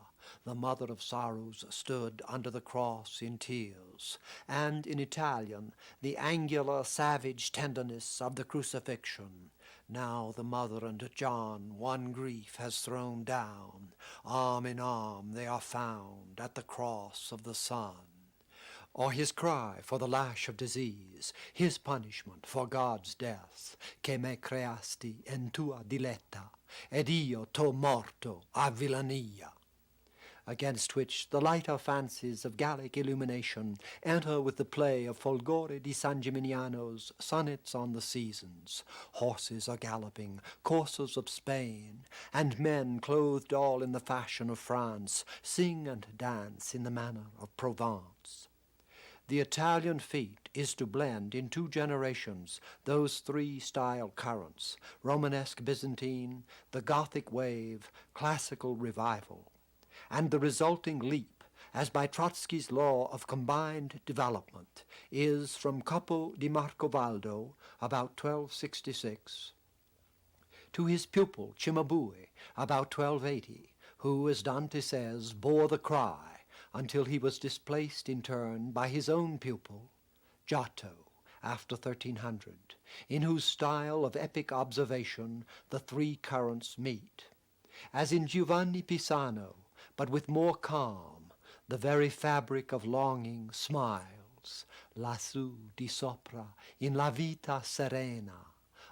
The Mother of Sorrows stood under the cross in tears, and in Italian, the angular, savage tenderness of the crucifixion. Now the mother and John one grief has thrown down, arm in arm they are found at the cross of the Son. Or his cry for the lash of disease, his punishment for God's death, che me creasti in tua diletta, ed io t'ho morto a villania. Against which the lighter fancies of Gallic illumination enter with the play of Folgore di San Gimignano's Sonnets on the Seasons. Horses are galloping, coursers of Spain, and men clothed all in the fashion of France sing and dance in the manner of Provence. The Italian feat is to blend in 2 generations those 3 style currents, Romanesque Byzantine, the Gothic wave, classical revival. And the resulting leap, as by Trotsky's law of combined development, is from Capo di Marcovaldo, about 1266, to his pupil Cimabue, about 1280, who, as Dante says, bore the cry until he was displaced in turn by his own pupil, Giotto, after 1300, in whose style of epic observation the 3 currents meet. As in Giovanni Pisano, but with more calm, The very fabric of longing smiles, lassù di sopra, in la vita serena,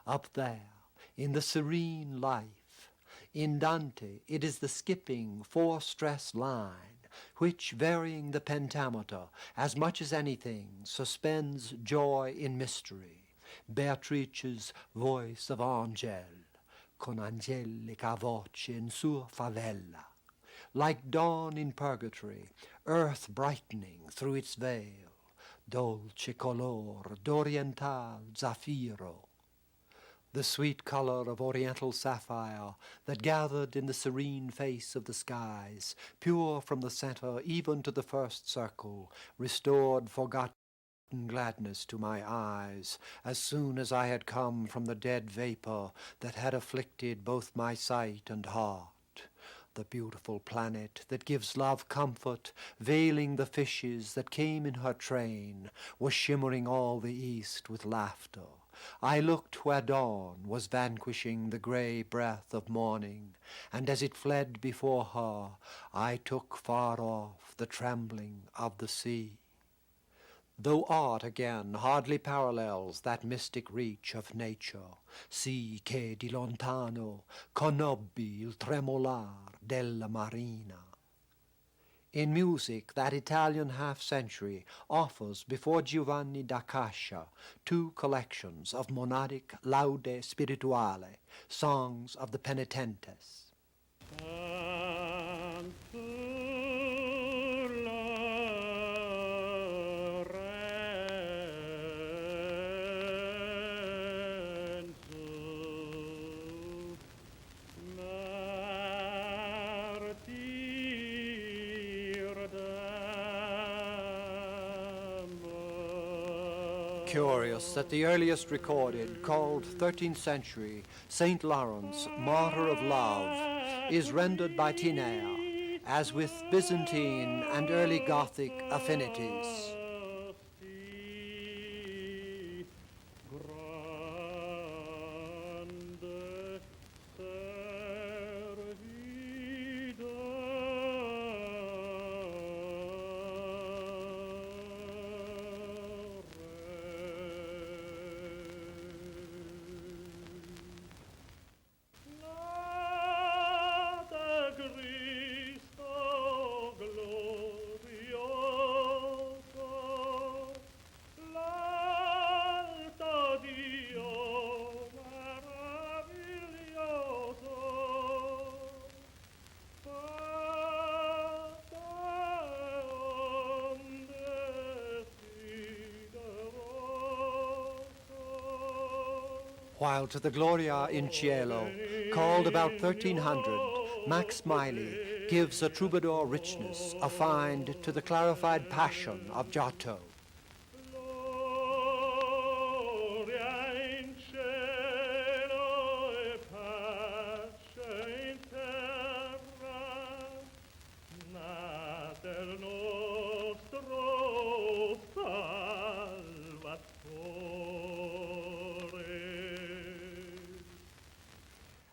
up there, in the serene life. In Dante, it is the skipping four-stress line, which, varying the pentameter as much as anything, suspends joy in mystery. Beatrice's voice of angel, con angelica voce in sua favella. Like dawn in purgatory, earth brightening through its veil, dolce color d'oriental zafiro. The sweet color of oriental sapphire that gathered in the serene face of the skies, pure from the center even to the first circle, restored forgotten gladness to my eyes as soon as I had come from the dead vapor that had afflicted both my sight and heart. The beautiful planet that gives love comfort, veiling the fishes that came in her train, was shimmering all the east with laughter. I looked where dawn was vanquishing the grey breath of morning, and as it fled before her, I took far off the trembling of the sea. Though art again hardly parallels that mystic reach of nature, sì che di lontano conobbi il tremolar della marina. In music, that Italian half-century offers before Giovanni da Cascia 2 collections of monadic laude spirituale, songs of the penitentes. Curious that the earliest recorded, called 13th century, St. Lawrence, Martyr of Love, is rendered by Tinea as with Byzantine and early Gothic affinities. While to the Gloria in Cielo, called about 1300, Max Miley gives a troubadour richness affined to the clarified passion of Giotto.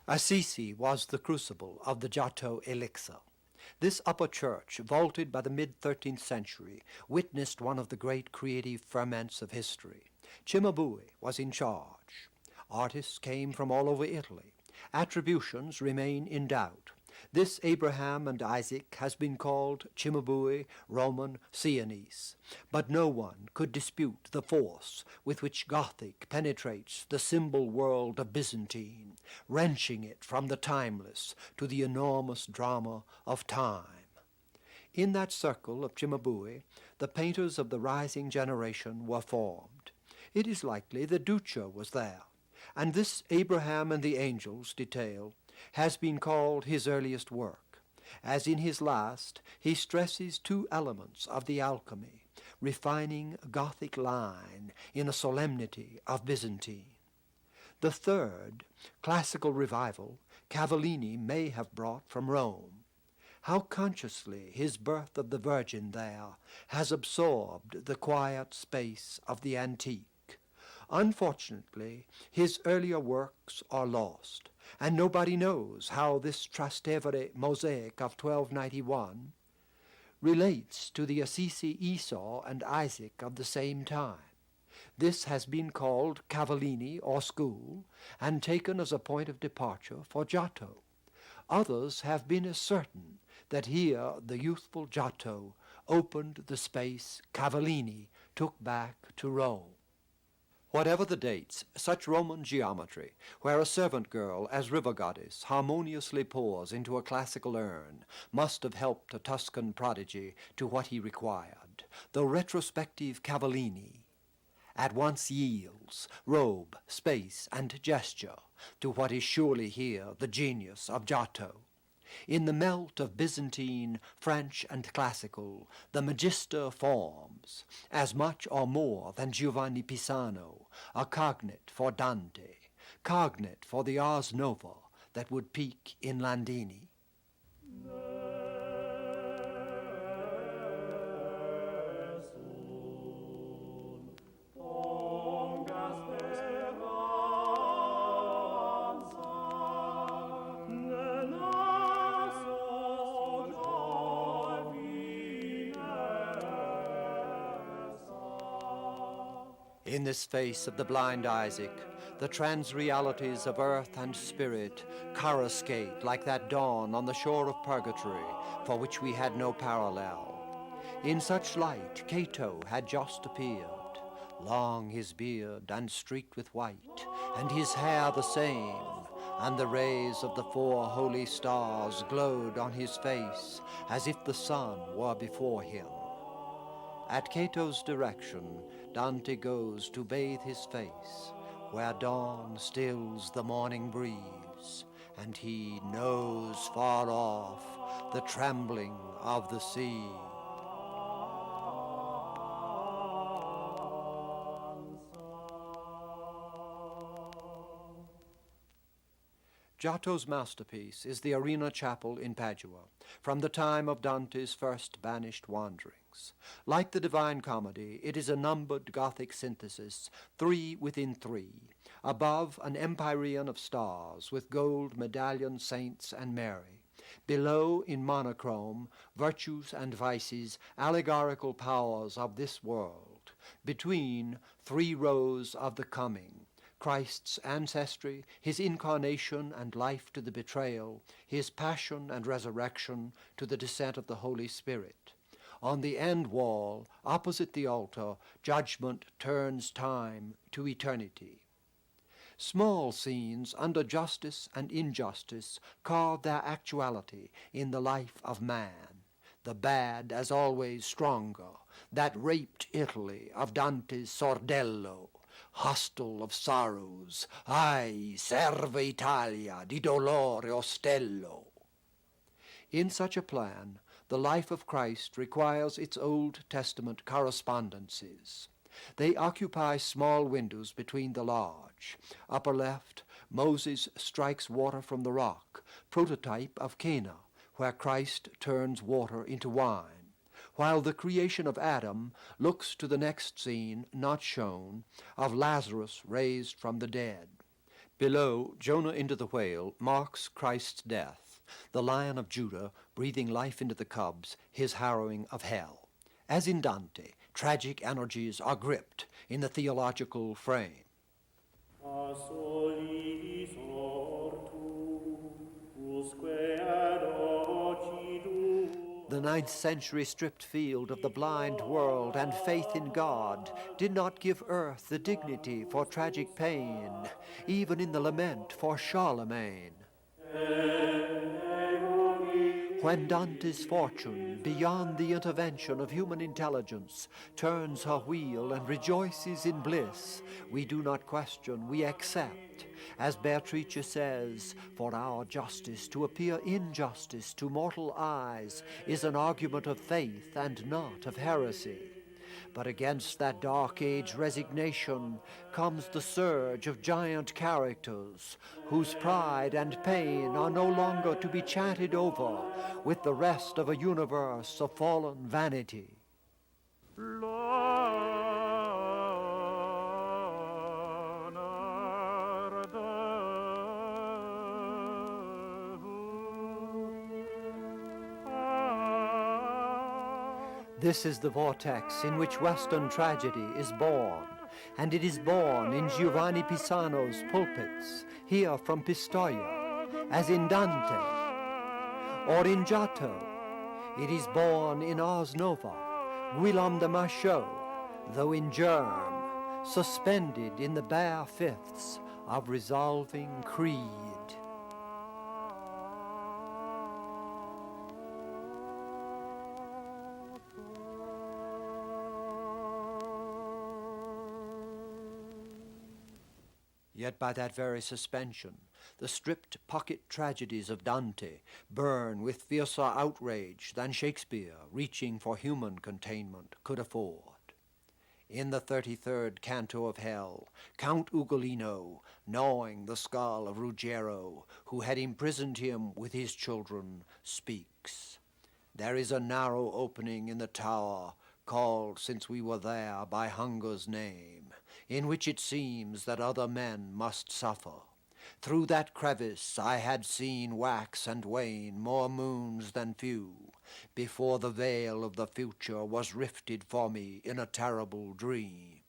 Assisi was the crucible of the Giotto elixir. This upper church, vaulted by the mid-13th century, witnessed one of the great creative ferments of history. Cimabue was in charge. Artists came from all over Italy. Attributions remain in doubt. This Abraham and Isaac has been called Cimabue, Roman, Sienese, but no one could dispute the force with which Gothic penetrates the symbol world of Byzantine, wrenching it from the timeless to the enormous drama of time. In that circle of Cimabue, the painters of the rising generation were formed. It is likely that Duccio was there, and this Abraham and the Angels detail has been called his earliest work. As in his last, he stresses 2 elements of the alchemy, refining Gothic line in a solemnity of Byzantine. The third, classical revival, Cavallini may have brought from Rome. How consciously his Birth of the Virgin there has absorbed the quiet space of the antique. Unfortunately, his earlier works are lost, and nobody knows how this Trastevere mosaic of 1291 relates to the Assisi Esau and Isaac of the same time. This has been called Cavallini or school, and taken as a point of departure for Giotto. Others have been as certain that here the youthful Giotto opened the space Cavallini took back to Rome. Whatever the dates, such Roman geometry, where a servant girl as river goddess harmoniously pours into a classical urn, must have helped a Tuscan prodigy to what he required. The retrospective Cavallini at once yields robe, space, and gesture to what is surely here the genius of Giotto. In the melt of Byzantine, French, and classical, the Magister forms, as much or more than Giovanni Pisano, a cognate for Dante, cognate for the Ars Nova that would peak in Landini. In this face of the blind Isaac, the trans-realities of earth and spirit coruscate like that dawn on the shore of purgatory for which we had no parallel. In such light Cato had just appeared, long his beard and streaked with white, and his hair the same, and the rays of the four holy stars glowed on his face as if the sun were before him. At Cato's direction, Dante goes to bathe his face, where dawn stills the morning breeze, and he knows far off the trembling of the sea. Giotto's masterpiece is the Arena Chapel in Padua, from the time of Dante's first banished wanderings. Like the Divine Comedy, it is a numbered Gothic synthesis, 3 within 3. Above, an empyrean of stars with gold medallion saints and Mary. Below, in monochrome, virtues and vices, allegorical powers of this world. Between, 3 rows of the coming. Christ's ancestry, his incarnation and life to the betrayal, his passion and resurrection to the descent of the Holy Spirit. On the end wall, opposite the altar, judgment turns time to eternity. Small scenes under justice and injustice carve their actuality in the life of man. The bad, as always, stronger, that raped Italy of Dante's Sordello, hostile of sorrows, aye, serve Italia di dolore ostello. In such a plan, the life of Christ requires its Old Testament correspondences. They occupy small windows between the large. Upper left, Moses strikes water from the rock, prototype of Cana, where Christ turns water into wine, while the creation of Adam looks to the next scene, not shown, of Lazarus raised from the dead. Below, Jonah into the whale marks Christ's death, the Lion of Judah breathing life into the cubs, his harrowing of hell. As in Dante, tragic energies are gripped in the theological frame. A solis ortu, usque ad occidum. The 9th century stripped field of the blind world and faith in God did not give earth the dignity for tragic pain, even in the lament for Charlemagne. When Dante's fortune, beyond the intervention of human intelligence, turns her wheel and rejoices in bliss, we do not question, we accept. As Beatrice says, for our justice to appear injustice to mortal eyes is an argument of faith and not of heresy. But against that dark age resignation comes the surge of giant characters whose pride and pain are no longer to be chanted over with the rest of a universe of fallen vanity. This is the vortex in which Western tragedy is born, and it is born in Giovanni Pisano's pulpits, here from Pistoia, as in Dante, or in Giotto. It is born in Ars Nova, Guillaume de Machaut, though in germ, suspended in the bare fifths of resolving creed. Yet by that very suspension, the stripped pocket tragedies of Dante burn with fiercer outrage than Shakespeare, reaching for human containment, could afford. In the 33rd canto of Hell, Count Ugolino, gnawing the skull of Ruggiero, who had imprisoned him with his children, speaks. There is a narrow opening in the tower, called since we were there by hunger's name, in which it seems that other men must suffer. Through that crevice I had seen wax and wane more moons than few, before the veil of the future was rifted for me in a terrible dream.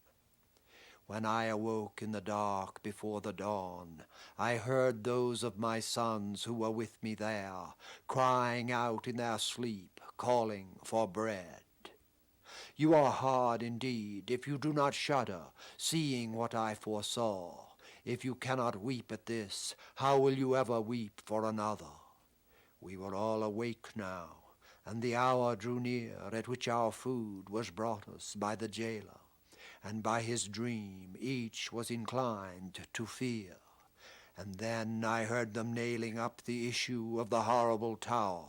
When I awoke in the dark before the dawn, I heard those of my sons who were with me there, crying out in their sleep, calling for bread. You are hard indeed if you do not shudder, seeing what I foresaw. If you cannot weep at this, how will you ever weep for another? We were all awake now, and the hour drew near at which our food was brought us by the jailer, and by his dream each was inclined to fear. And then I heard them nailing up the issue of the horrible tower,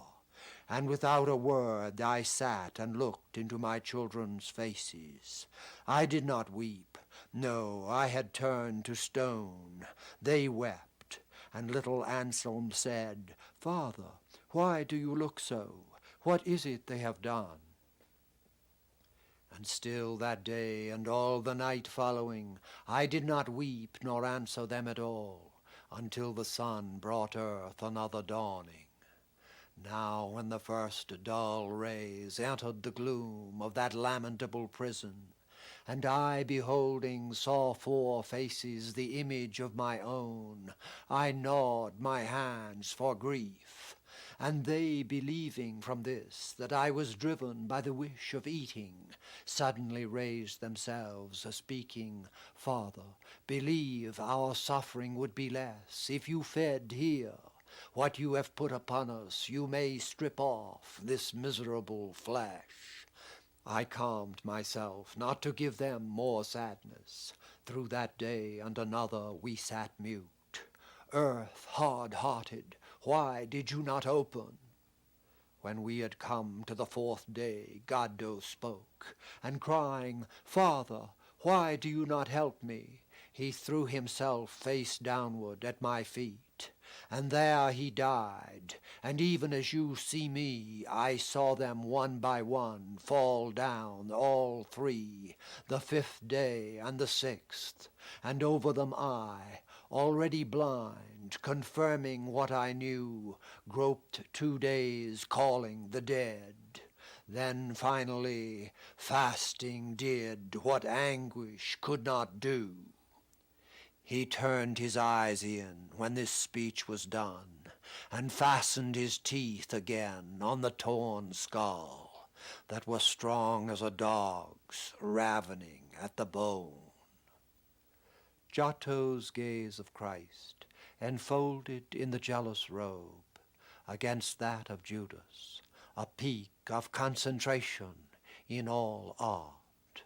and without a word I sat and looked into my children's faces. I did not weep. No, I had turned to stone. They wept, and little Anselm said, "Father, why do you look so? What is it they have done?" And still that day and all the night following, I did not weep nor answer them at all, until the sun brought earth another dawning. Now when the first dull rays entered the gloom of that lamentable prison, and I, beholding, saw 4 faces the image of my own, I gnawed my hands for grief, and they, believing from this that I was driven by the wish of eating, suddenly raised themselves, speaking, "Father, believe our suffering would be less if you fed here. What you have put upon us you may strip off, this miserable flesh." I calmed myself not to give them more sadness. Through that day and another we sat mute. Earth, hard-hearted, why did you not open? When we had come to the 4th day, Gaddo spoke, and crying, "Father, why do you not help me?" he threw himself face downward at my feet, and there he died, and even as you see me, I saw them one by one fall down, all 3, the 5th day and the 6th, and over them I, already blind, confirming what I knew, groped 2 days calling the dead. Then finally, fasting did what anguish could not do. He turned his eyes in when this speech was done, and fastened his teeth again on the torn skull, that was strong as a dog's, ravening at the bone. Giotto's gaze of Christ, enfolded in the jealous robe, against that of Judas, a peak of concentration in all art.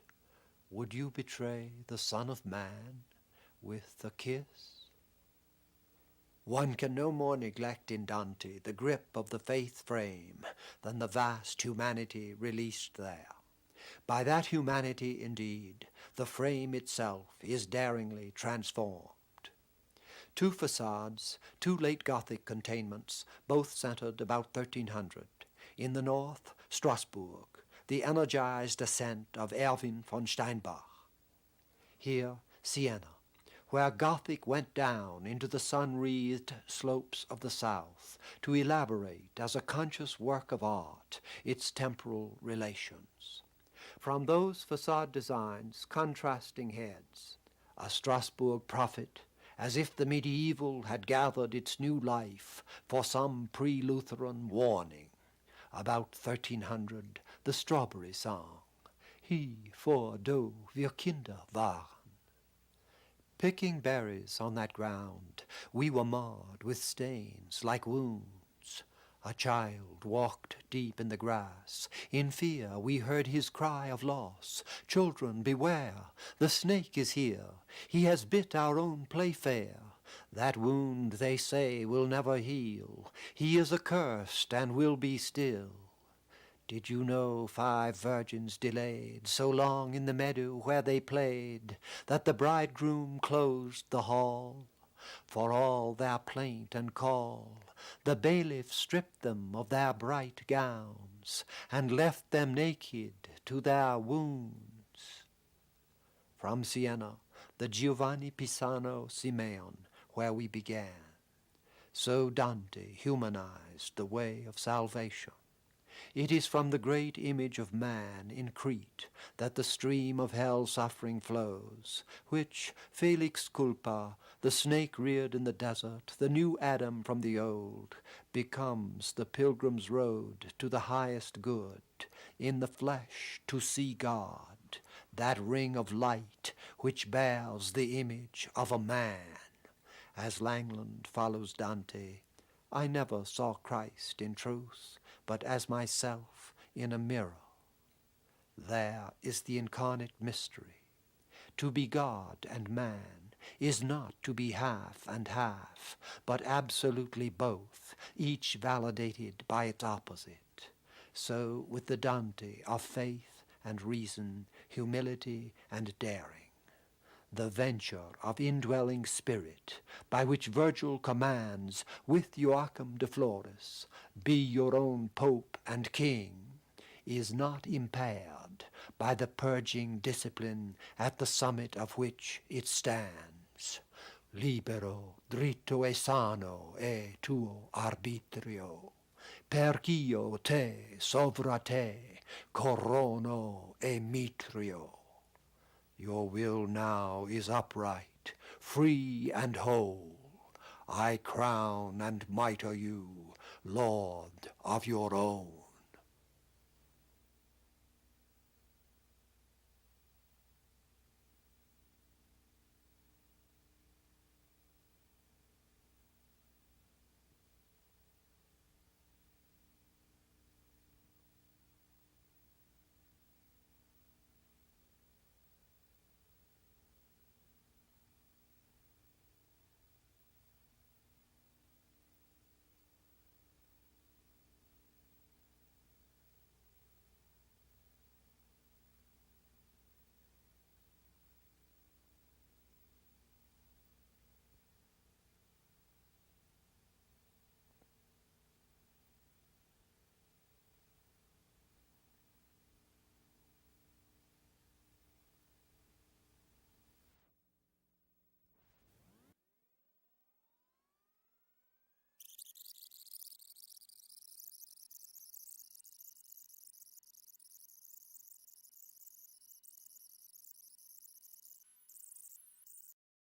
Would you betray the Son of Man with a kiss? One can no more neglect in Dante the grip of the faith frame than the vast humanity released there. By that humanity, indeed, the frame itself is daringly transformed. 2 facades, 2 late Gothic containments, both centered about 1300. In the north, Strasbourg, the energized ascent of Erwin von Steinbach. Here, Siena, where Gothic went down into the sun-wreathed slopes of the south to elaborate as a conscious work of art its temporal relations. From those facade designs contrasting heads, a Strasbourg prophet, as if the medieval had gathered its new life for some pre-Lutheran warning. About 1300, the strawberry song, He for do wir Kinder waren. Picking berries on that ground, we were marred with stains like wounds. A child walked deep in the grass. In fear we heard his cry of loss. Children, beware, the snake is here. He has bit our own playfair. That wound, they say, will never heal. He is accursed and will be still. Did you know 5 virgins delayed so long in the meadow where they played, that the bridegroom closed the hall? For all their plaint and call, the bailiff stripped them of their bright gowns, and left them naked to their wounds. From Siena, the Giovanni Pisano Simeon, where we began. So Dante humanized the way of salvation. It is from the great image of man in Crete that the stream of hell suffering flows, which, Felix culpa, the snake reared in the desert, the new Adam from the old, becomes the pilgrim's road to the highest good, in the flesh to see God, that ring of light which bears the image of a man. As Langland follows Dante, I never saw Christ in truth, but as myself in a mirror. There is the incarnate mystery. To be God and man is not to be half and half, but absolutely both, each validated by its opposite. So with the Dante of faith and reason, humility and daring. The venture of indwelling spirit, by which Virgil commands, with Joachim de Flores, be your own pope and king, is not impaired by the purging discipline at the summit of which it stands. Libero, dritto e sano è tuo arbitrio, perch'io te sovra te corono e mitrio. Your will now is upright, free and whole. I crown and mitre you, Lord of your own.